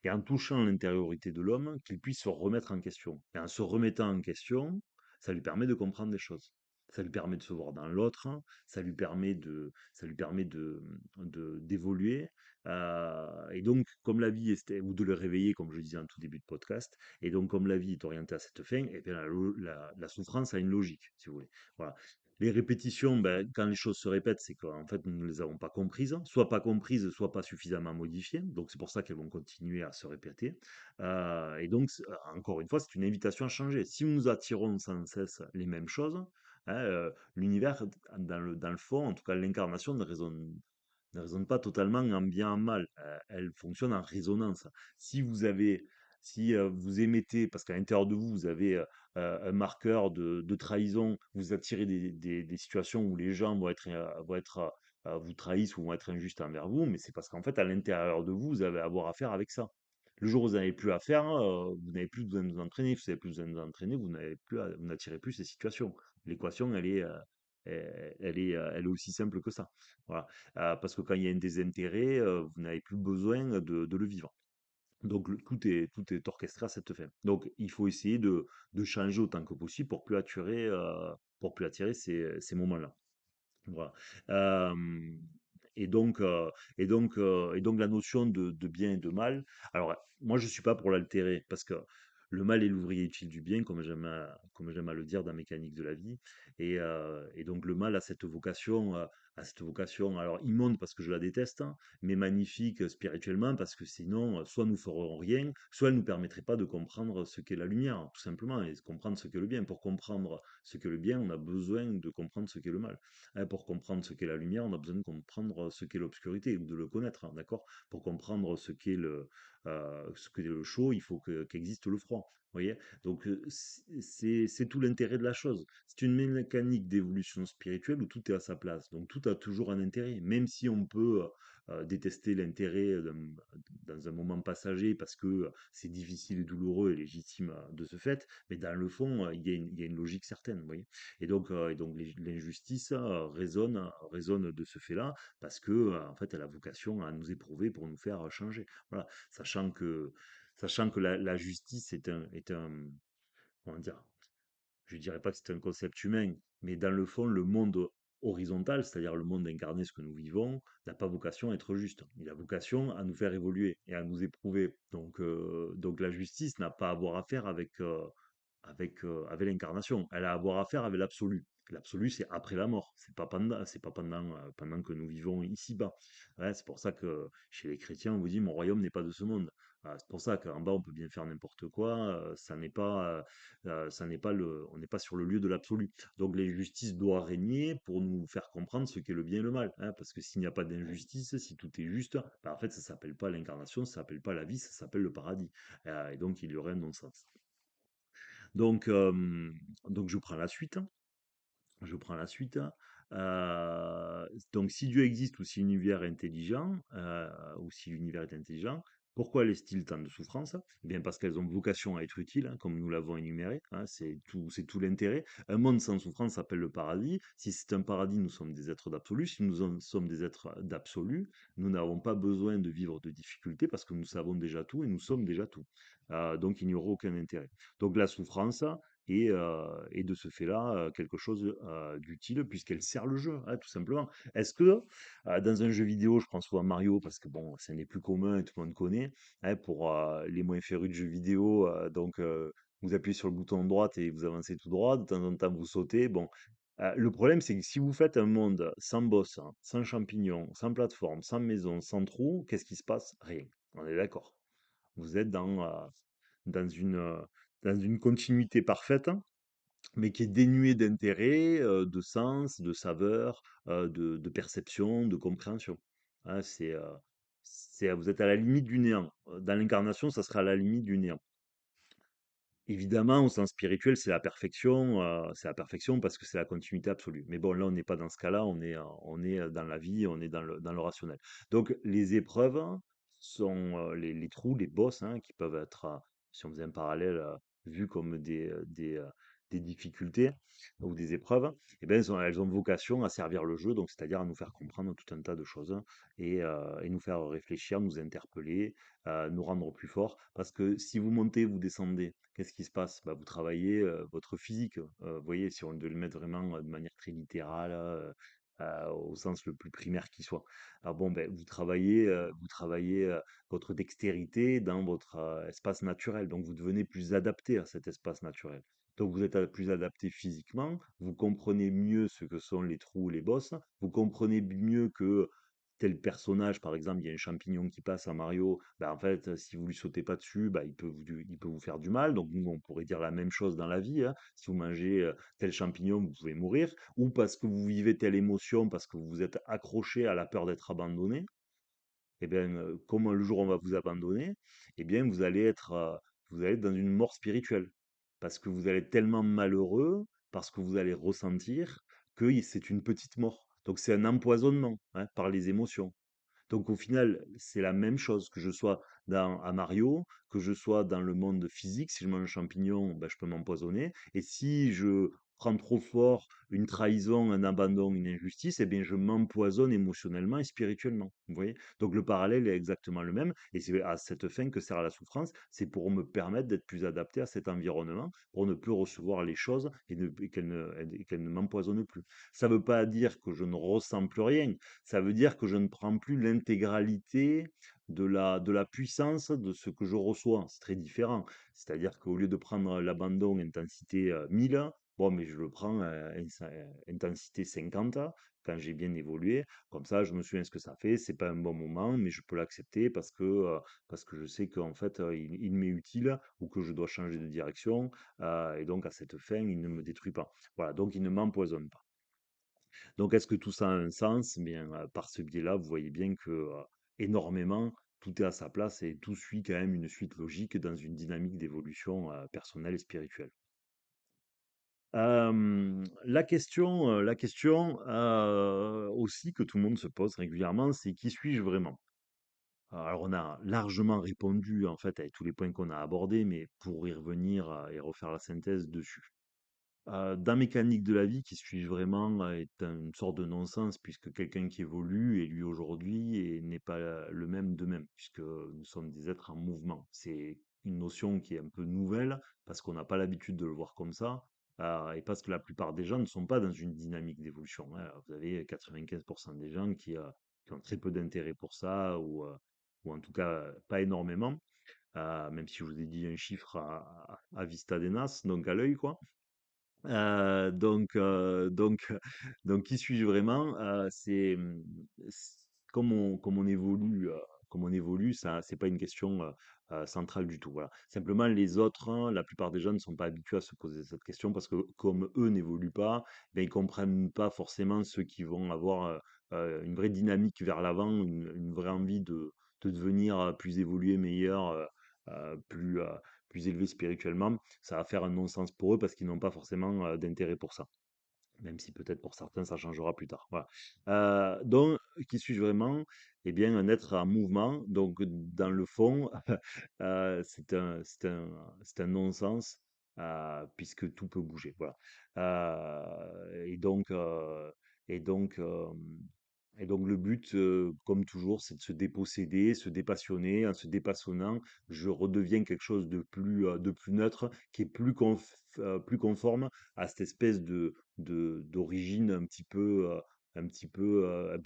Et en touchant l'intériorité de l'homme, qu'il puisse se remettre en question. Et en se remettant en question, ça lui permet de comprendre des choses. Ça lui permet de se voir dans l'autre, d'évoluer. Et donc, comme la vie est, ou de le réveiller, comme je disais en tout début de podcast, et donc comme la vie est orientée à cette fin, et bien la souffrance a une logique, si vous voulez. Voilà. Les répétitions, ben, quand les choses se répètent, c'est qu'en fait, nous ne les avons pas comprises, soit pas comprises, soit pas suffisamment modifiées. Donc, c'est pour ça qu'elles vont continuer à se répéter. Et donc, encore une fois, c'est une invitation à changer. Si nous attirons sans cesse les mêmes choses, hein, l'univers, dans le fond, en tout cas l'incarnation, ne raisonne pas totalement en bien en mal. Elle fonctionne en résonance. Si vous avez, si vous émettez, parce qu'à l'intérieur de vous, vous avez un marqueur de trahison, vous attirez des situations où les gens vous trahissent ou vont être injustes envers vous, mais c'est parce qu'en fait, à l'intérieur de vous, vous avez à avoir affaire avec ça. Le jour où vous n'avez plus à faire, vous n'avez plus besoin de vous entraîner. Si vous n'avez plus besoin de vous entraîner, vous n'attirez plus ces situations. L'équation, elle est aussi simple que ça. Voilà. Parce que quand il y a un désintérêt, vous n'avez plus besoin de le vivre. Donc tout est orchestré à cette fin. Donc il faut essayer de changer autant que possible pour plus attirer ces moments-là. Voilà. Hem et donc heu et donc la notion de bien et de mal, alors, moi je suis pas pour l'altérer parce que le mal est l'ouvrier utile du bien, comme j'aime à le dire dans Mécanique de la vie, et donc le mal a cette vocation, alors immonde parce que je la déteste, hein, mais magnifique, spirituellement, parce que sinon, soit nous ferons rien, soit elle nous permettrait pas de comprendre ce qu'est la lumière, tout simplement, et de comprendre ce qu'est le bien. Pour comprendre ce qu'est le bien, on a besoin de comprendre ce qu'est le mal. Hein, pour comprendre ce qu'est la lumière, on a besoin de comprendre ce qu'est l'obscurité, ou de le connaître, hein, d'accord? Pour comprendre ce qu'est le chaud, il faut qu'existe le froid. Vous voyez? Donc, c'est tout l'intérêt de la chose. C'est une mécanique d'évolution spirituelle où tout est à sa place. Donc, tout a toujours un intérêt. Même si on peut détester l'intérêt dans un moment passager parce que c'est difficile et douloureux et légitime de ce fait, mais dans le fond, il y a une logique certaine. Vous voyez? Et donc l'injustice résonne de ce fait-là, parce que, en fait, elle a vocation à nous éprouver pour nous faire changer. Voilà, sachant que la justice est un, comment dire, je dirais pas que c'est un concept humain, mais dans le fond, le monde horizontal, c'est-à-dire le monde incarné, ce que nous vivons, n'a pas vocation à être juste. Il a vocation à nous faire évoluer et à nous éprouver. Donc la justice n'a pas à voir à faire avec l'incarnation. Elle a à voir à faire avec l'absolu. L'absolu, c'est après la mort. C'est pas pendant que nous vivons ici-bas. Ouais, c'est pour ça que chez les chrétiens, on vous dit, mon royaume n'est pas de ce monde. C'est pour ça qu'en bas, on peut bien faire n'importe quoi. On n'est pas sur le lieu de l'absolu. Donc, l'injustice doit régner pour nous faire comprendre ce qu'est le bien et le mal, hein, parce que s'il n'y a pas d'injustice, si tout est juste, bah, en fait, ça s'appelle pas l'incarnation, ça s'appelle pas la vie, ça s'appelle le paradis. Et donc, il y aurait un non-sens. Donc, je prends la suite. Je prends la suite. Donc, si Dieu existe ou si l'univers est intelligent, ou si l'univers est intelligent, pourquoi laisse-t-il tant de souffrances? Eh bien, parce qu'elles ont vocation à être utiles, hein, comme nous l'avons énuméré, hein, c'est tout l'intérêt. Un monde sans souffrance s'appelle le paradis. Si c'est un paradis, nous sommes des êtres d'absolu. Si sommes des êtres d'absolu, nous n'avons pas besoin de vivre de difficultés parce que nous savons déjà tout et nous sommes déjà tout. Donc, il n'y aura aucun intérêt. Donc, la souffrance, et de ce fait-là, quelque chose d'utile puisqu'elle sert le jeu, hein, tout simplement. Est-ce que dans un jeu vidéo, je prends souvent Mario parce que bon, c'est un des plus communs et tout le monde connaît, hein, pour les moins férus de jeux vidéo, vous appuyez sur le bouton de droite et vous avancez tout droit, de temps en temps vous sautez. Bon, le problème c'est que si vous faites un monde sans boss, hein, sans champignons, sans plateforme, sans maison, sans trou, qu'est-ce qui se passe? Rien. On est d'accord. Vous êtes dans dans une continuité parfaite, mais qui est dénuée d'intérêt, de sens, de saveur, de perception, de compréhension. Hein, vous êtes à la limite du néant. Dans l'incarnation, ça sera à la limite du néant. Évidemment, au sens spirituel, c'est la perfection parce que c'est la continuité absolue. Mais bon, là, on n'est pas dans ce cas-là, on est dans la vie, on est dans le rationnel. Donc, les épreuves sont les trous, les bosses, hein, qui peuvent être, si on faisait un parallèle, vus comme des difficultés ou des épreuves, eh ben, elles ont vocation à servir le jeu, donc c'est-à-dire à nous faire comprendre tout un tas de choses et nous faire réfléchir, nous interpeller, nous rendre plus forts. Parce que si vous montez, vous descendez, qu'est-ce qui se passe? Bah, vous travaillez votre physique. Vous voyez, si on devait le mettre vraiment de manière très littérale, au sens le plus primaire qui soit. Alors bon, ben, vous travaillez votre dextérité dans votre espace naturel. Donc vous devenez plus adapté à cet espace naturel. Donc vous êtes plus adapté physiquement, vous comprenez mieux ce que sont les trous, les bosses, vous comprenez mieux que tel personnage, par exemple, il y a un champignon qui passe à Mario, bah, en fait, si vous lui sautez pas dessus, bah, il peut vous faire du mal. Donc nous, on pourrait dire la même chose dans la vie, hein. Si vous mangez tel champignon, vous pouvez mourir, ou parce que vous vivez telle émotion, parce que vous vous êtes accroché à la peur d'être abandonné, eh bien, comme le jour où on va vous abandonner, eh bien, vous allez être dans une mort spirituelle. Parce que vous allez être tellement malheureux, parce que vous allez ressentir que c'est une petite mort. Donc c'est un empoisonnement, hein, par les émotions. Donc au final, c'est la même chose, que je sois à Mario, que je sois dans le monde physique. Si je mange un champignon, ben, je peux m'empoisonner. Et si je prends trop fort une trahison, un abandon, une injustice, eh bien je m'empoisonne émotionnellement et spirituellement. Vous voyez? Donc le parallèle est exactement le même. Et c'est à cette fin que sert la souffrance. C'est pour me permettre d'être plus adapté à cet environnement, pour ne plus recevoir les choses et qu'elles ne m'empoisonnent plus. Ça ne veut pas dire que je ne ressens plus rien, ça veut dire que je ne prends plus l'intégralité de la puissance de ce que je reçois. C'est très différent. C'est-à-dire qu'au lieu de prendre l'abandon intensité 1000, bon, mais je le prends intensité 50 quand j'ai bien évolué. Comme ça, je me souviens ce que ça fait. C'est pas un bon moment, mais je peux l'accepter parce que je sais qu'en fait, il m'est utile ou que je dois changer de direction. Et donc, à cette fin, il ne me détruit pas. Voilà, donc il ne m'empoisonne pas. Donc, est-ce que tout ça a un sens? Eh bien, par ce biais-là, vous voyez bien que énormément, tout est à sa place et tout suit quand même une suite logique dans une dynamique d'évolution personnelle et spirituelle. La question aussi que tout le monde se pose régulièrement, c'est qui suis-je vraiment? Alors, on a largement répondu en fait avec tous les points qu'on a abordés, mais pour y revenir et refaire la synthèse dessus. Dans Mécanique de la vie, qui suis-je vraiment est une sorte de non-sens puisque quelqu'un qui évolue est lui aujourd'hui et n'est pas le même demain, puisque nous sommes des êtres en mouvement. C'est une notion qui est un peu nouvelle parce qu'on n'a pas l'habitude de le voir comme ça, et parce que la plupart des gens ne sont pas dans une dynamique d'évolution, hein. Vous avez 95% des gens qui ont très peu d'intérêt pour ça ou en tout cas pas énormément, même si je vous ai dit un chiffre à vista aenas, donc à l'œil, quoi. Donc qui suis-je vraiment? Comme on évolue, ça, c'est pas une question centrale du tout. Voilà. Simplement, les autres, hein, la plupart des gens ne sont pas habitués à se poser cette question parce que comme eux n'évoluent pas, ben ils comprennent pas forcément ceux qui vont avoir une vraie dynamique vers l'avant, une vraie envie de devenir plus évolué, meilleur, plus élevé spirituellement. Ça va faire un non-sens pour eux parce qu'ils n'ont pas forcément d'intérêt pour ça. Même si peut-être pour certains ça changera plus tard. Voilà. Donc, qui suis-je vraiment? Eh bien, un être en mouvement. Donc, dans le fond, c'est un non-sens puisque tout peut bouger. Voilà. Et donc, le but, comme toujours, c'est de se déposséder, se dépassionner. En se dépassionnant, je redeviens quelque chose de plus neutre, qui est plus conforme à cette espèce d'origine un peu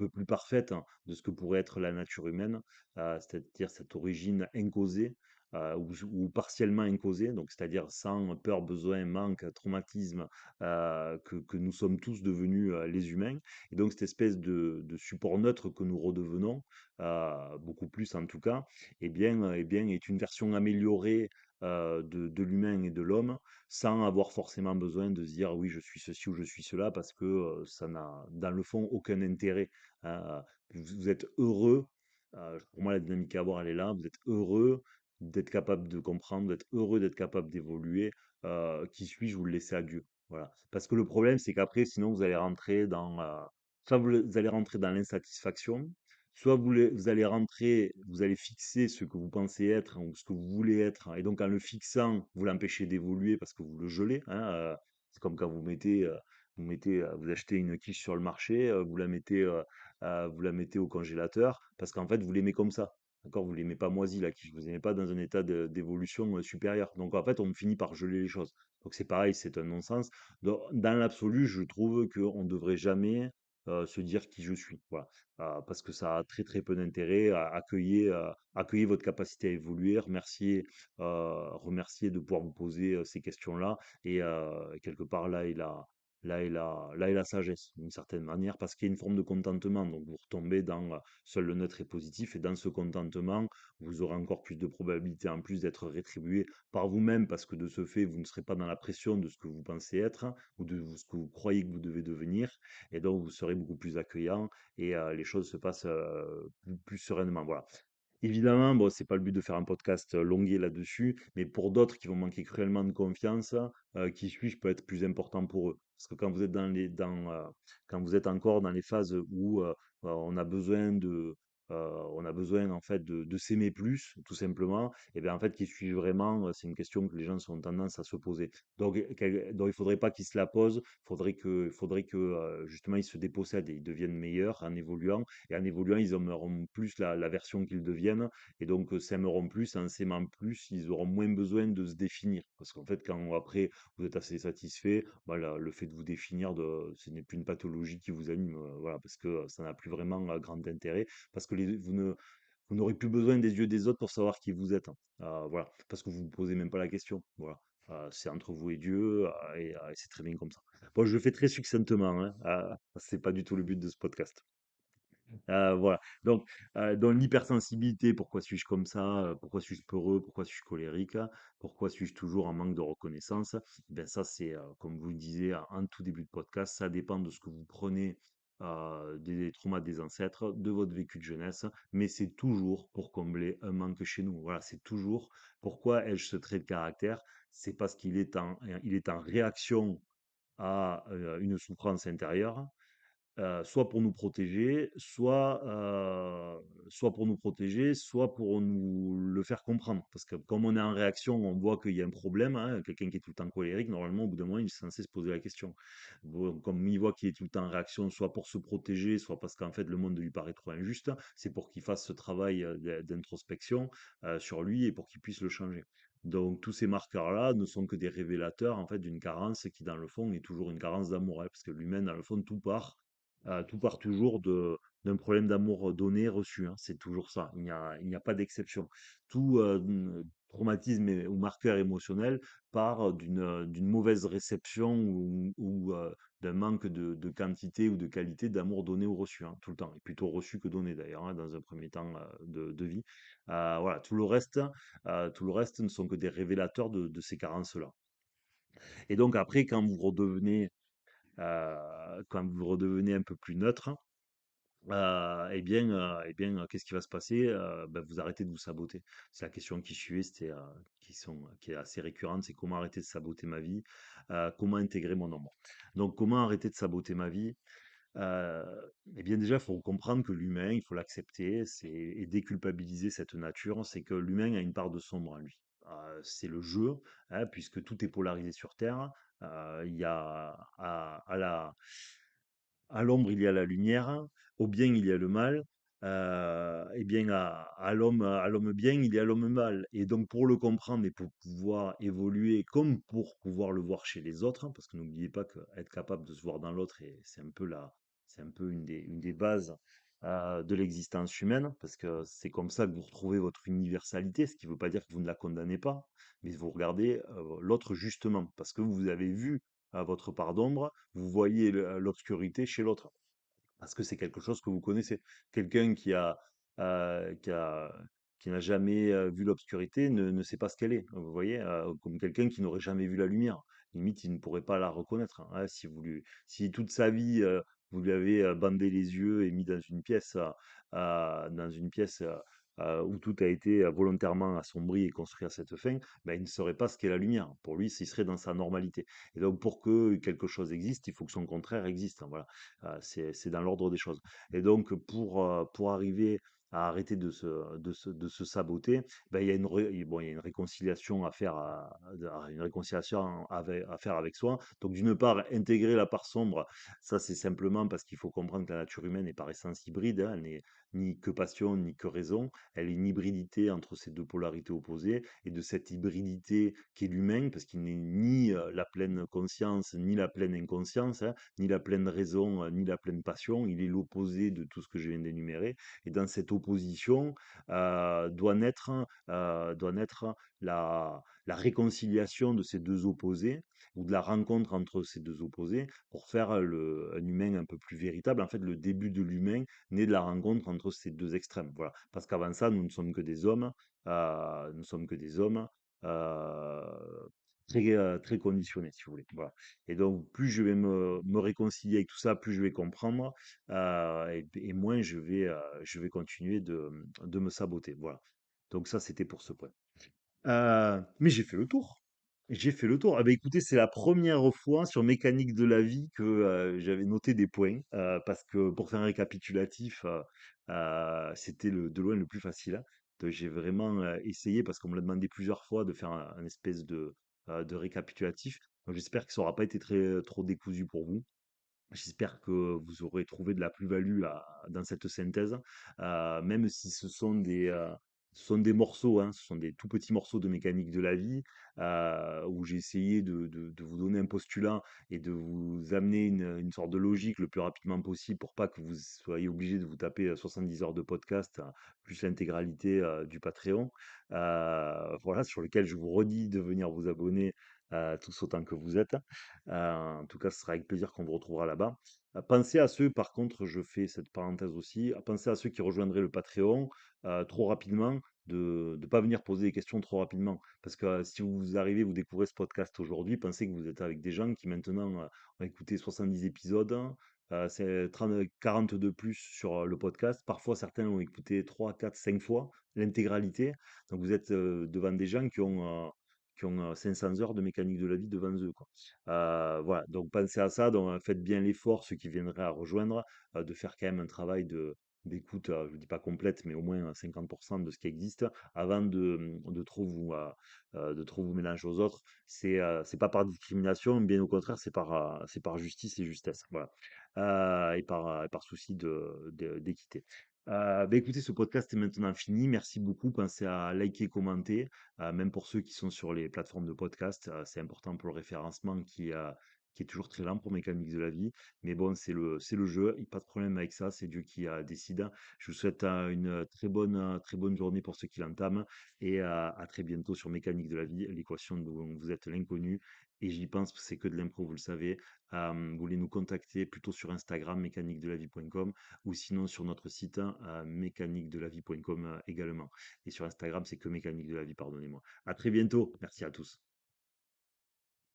plus parfaite, hein, de ce que pourrait être la nature humaine, c'est-à-dire cette origine incausée, ou partiellement incausée, donc c'est-à-dire sans peur, besoin, manque, traumatisme, que nous sommes tous devenus les humains. Et donc cette espèce de support neutre que nous redevenons, beaucoup plus en tout cas, eh bien, est une version améliorée de l'humain et de l'homme, sans avoir forcément besoin de se dire oui, je suis ceci ou je suis cela, parce que ça n'a, dans le fond, aucun intérêt, hein. Vous êtes heureux Pour moi, la dynamique à avoir, elle est là. Vous êtes heureux d'être capable de comprendre, d'être heureux d'être capable d'évoluer. Qui suis-je? Vous le laissez à Dieu. Voilà. Parce que le problème, c'est qu'après, sinon, vous allez rentrer dans, soit vous allez rentrer dans l'insatisfaction, soit vous allez rentrer, vous allez fixer ce que vous pensez être, hein, ou ce que vous voulez être, et donc en le fixant, vous l'empêchez d'évoluer parce que vous le gelez, hein. C'est comme quand vous achetez une quiche sur le marché, vous la mettez au congélateur parce qu'en fait, vous l'aimez comme ça. D'accord? Vous l'aimez pas moisi, la quiche. Vous l'aimez pas dans un état d'évolution supérieur. Donc, en fait, on finit par geler les choses. Donc, c'est pareil, c'est un non-sens. Dans l'absolu, je trouve qu'on ne devrait jamais se dire qui je suis. Voilà. Parce que ça a très, très peu d'intérêt. Accueillez votre capacité à évoluer. Remerciez de pouvoir vous poser ces questions-là. Et quelque part, là est la sagesse, d'une certaine manière, parce qu'il y a une forme de contentement. Donc, vous retombez dans seul le neutre est positif, et dans ce contentement, vous aurez encore plus de probabilités en plus d'être rétribué par vous-même, parce que de ce fait, vous ne serez pas dans la pression de ce que vous pensez être, hein, ou de ce que vous croyez que vous devez devenir, et donc vous serez beaucoup plus accueillant, et les choses se passent plus sereinement. Voilà. Évidemment, bon, c'est pas le but de faire un podcast longué là-dessus, mais pour d'autres qui vont manquer cruellement de confiance, qui suis-je peut être plus important pour eux. Parce que quand vous êtes encore dans les phases où on a besoin on a besoin en fait de s'aimer plus, tout simplement, et bien en fait, qui suis-je vraiment, c'est une question que les gens ont tendance à se poser. Donc il faudrait pas qu'ils se la posent, faudrait que justement ils se dépossèdent et ils deviennent meilleurs en évoluant, et en évoluant, ils aimeront plus la version qu'ils deviennent. Et donc, s'aimeront plus, en s'aimant plus, ils auront moins besoin de se définir. Parce qu'en fait, quand après, vous êtes assez satisfait, voilà, le fait de vous définir, ce n'est plus une pathologie qui vous anime. Voilà, parce que ça n'a plus vraiment grand intérêt. Parce que vous n'aurez plus besoin des yeux des autres pour savoir qui vous êtes, hein. Voilà, parce que vous ne vous posez même pas la question. Voilà. C'est entre vous et Dieu, et c'est très bien comme ça. Bon, je le fais très succinctement, hein. C'est pas du tout le but de ce podcast. Voilà. Donc, dans l'hypersensibilité, pourquoi suis-je comme ça? Pourquoi suis-je peureux? Pourquoi suis-je colérique? Pourquoi suis-je toujours en manque de reconnaissance? Ben ça, c'est, comme vous le disiez en tout début de podcast, ça dépend de ce que vous prenez des traumas des ancêtres, de votre vécu de jeunesse, mais c'est toujours pour combler un manque chez nous. Voilà, c'est toujours pourquoi ai-je ce trait de caractère? C'est parce il est en réaction à une souffrance intérieure, soit pour nous protéger, soit pour nous protéger, soit pour nous le faire comprendre. Parce que comme on est en réaction, on voit qu'il y a un problème, hein. Quelqu'un qui est tout le temps colérique, normalement, au bout d'un moment, il est censé se poser la question. Bon, comme il voit qu'il est tout le temps en réaction, soit pour se protéger, soit parce qu'en fait, le monde lui paraît trop injuste, c'est pour qu'il fasse ce travail d'introspection sur lui, et pour qu'il puisse le changer. Donc tous ces marqueurs-là ne sont que des révélateurs en fait d'une carence qui dans le fond est toujours une carence d'amour, hein, parce que l'humain dans le fond tout part toujours d'un problème d'amour donné, reçu, hein. C'est toujours ça. Il n'y a pas d'exception. Tout traumatisme ou marqueur émotionnel part d'une mauvaise réception, ou d'un manque de quantité ou de qualité d'amour donné ou reçu, hein, tout le temps. Et plutôt reçu que donné d'ailleurs, hein, dans un premier temps de vie. Voilà, tout le reste ne sont que des révélateurs de ces carences-là. Et donc après, quand vous redevenez un peu plus neutre, qu'est-ce qui va se passer? Ben, vous arrêtez de vous saboter. C'est la question qui suivait, qui est assez récurrente, c'est comment arrêter de saboter ma vie? Comment intégrer mon ombre? Donc comment arrêter de saboter ma vie? Heu, déjà, il faut comprendre que l'humain, il faut l'accepter, et déculpabiliser cette nature, c'est que l'humain a une part de sombre en lui. C'est le jeu, hein, puisque tout est polarisé sur terre. Il y a à l'ombre, il y a la lumière, au bien, il y a le mal, à l'homme bien, il y a l'homme mal. Et donc, pour le comprendre et pour pouvoir évoluer, comme pour pouvoir le voir chez les autres, hein, parce que n'oubliez pas qu'être capable de se voir dans l'autre, c'est un peu une des bases de l'existence humaine, parce que c'est comme ça que vous retrouvez votre universalité, ce qui ne veut pas dire que vous ne la condamnez pas, mais vous regardez l'autre justement, parce que vous avez vu à votre part d'ombre, vous voyez l'obscurité chez l'autre, parce que c'est quelque chose que vous connaissez. Quelqu'un qui a, qui n'a jamais vu l'obscurité ne sait pas ce qu'elle est. Vous voyez, comme quelqu'un qui n'aurait jamais vu la lumière. Limite, il ne pourrait pas la reconnaître, hein. Si toute sa vie, vous lui avez bandé les yeux et mis dans une pièce où tout a été volontairement assombri et construit à cette fin, ben, il ne saurait pas ce qu'est la lumière. Pour lui, il serait dans sa normalité. Et donc, pour que quelque chose existe, il faut que son contraire existe, hein, voilà. C'est dans l'ordre des choses. Et donc, pour arriver à arrêter de se saboter, ben, il y a bon, il y a une réconciliation à faire, une réconciliation à faire avec soi. Donc, d'une part, intégrer la part sombre, ça, c'est simplement parce qu'il faut comprendre que la nature humaine est par essence hybride, hein, elle n'est ni que passion, ni que raison. Elle est une hybridité entre ces deux polarités opposées, et de cette hybridité qu'est l'humain, parce qu'il n'est ni la pleine conscience, ni la pleine inconscience, hein, ni la pleine raison, ni la pleine passion. Il est l'opposé de tout ce que je viens d'énumérer. Et dans cette opposition doit naître la réconciliation de ces deux opposés, ou de la rencontre entre ces deux opposés, pour faire un humain un peu plus véritable. En fait, le début de l'humain naît de la rencontre entre ces deux extrêmes. Voilà. Parce qu'avant ça, nous ne sommes que des hommes, nous sommes que des hommes euh, très conditionnés, si vous voulez. Voilà. Et donc, plus je vais me réconcilier avec tout ça, plus je vais comprendre, et moins je vais continuer de me saboter. Voilà. Donc ça, c'était pour ce point. Mais j'ai fait le tour. J'ai fait le tour. Ah bah écoutez, c'est la première fois sur Mécanique de la vie que j'avais noté des points, parce que pour faire un récapitulatif, c'était de loin le plus facile, hein. Donc j'ai vraiment essayé, parce qu'on me l'a demandé plusieurs fois, de faire un espèce de récapitulatif. Donc j'espère que ça aura pas été trop décousu pour vous. J'espère que vous aurez trouvé de la plus-value dans cette synthèse, même si ce sont des morceaux, hein, ce sont des tout petits morceaux de mécanique de la vie, où j'ai essayé de vous donner un postulat et de vous amener une sorte de logique le plus rapidement possible, pour pas que vous soyez obligé de vous taper 70 heures de podcast, plus l'intégralité du Patreon. Voilà, sur lequel je vous redis de venir vous abonner tous autant que vous êtes. En tout cas, ce sera avec plaisir qu'on vous retrouvera là-bas. Pensez à ceux, par contre, je fais cette parenthèse aussi, pensez à ceux qui rejoindraient le Patreon trop rapidement, de ne pas venir poser des questions trop rapidement. Parce que si vous arrivez, vous découvrez ce podcast aujourd'hui, pensez que vous êtes avec des gens qui maintenant ont écouté 70 épisodes, c'est 30, 40 de plus sur le podcast. Parfois, certains ont écouté 3, 4, 5 fois l'intégralité. Donc, vous êtes devant des gens qui ont 500 heures de mécanique de la vie devant eux, quoi. Voilà, donc pensez à ça, donc faites bien l'effort, ceux qui viendraient à rejoindre, de faire quand même un travail d'écoute, je ne dis pas complète, mais au moins 50% de ce qui existe, avant de trop vous mélanger aux autres. C'est pas par discrimination, bien au contraire, c'est par justice et justesse, voilà. Et par souci d'équité. Bah, écoutez, ce podcast est maintenant fini. Merci beaucoup. Pensez à liker, commenter, même pour ceux qui sont sur les plateformes de podcast. C'est important pour le référencement qui est toujours très lent pour Mécanique de la vie. Mais bon, c'est le jeu. Il n'y a pas de problème avec ça. C'est Dieu qui décide. Je vous souhaite une très bonne journée pour ceux qui l'entament. Et à très bientôt sur Mécanique de la vie, l'équation dont vous êtes l'inconnu. Et j'y pense, c'est que de l'impro, vous le savez. Vous voulez nous contacter plutôt sur Instagram, mécaniquedelavie.com, ou sinon sur notre site, mécaniquedelavie.com également. Et sur Instagram, c'est que Mécanique de la vie, pardonnez-moi. À très bientôt. Merci à tous.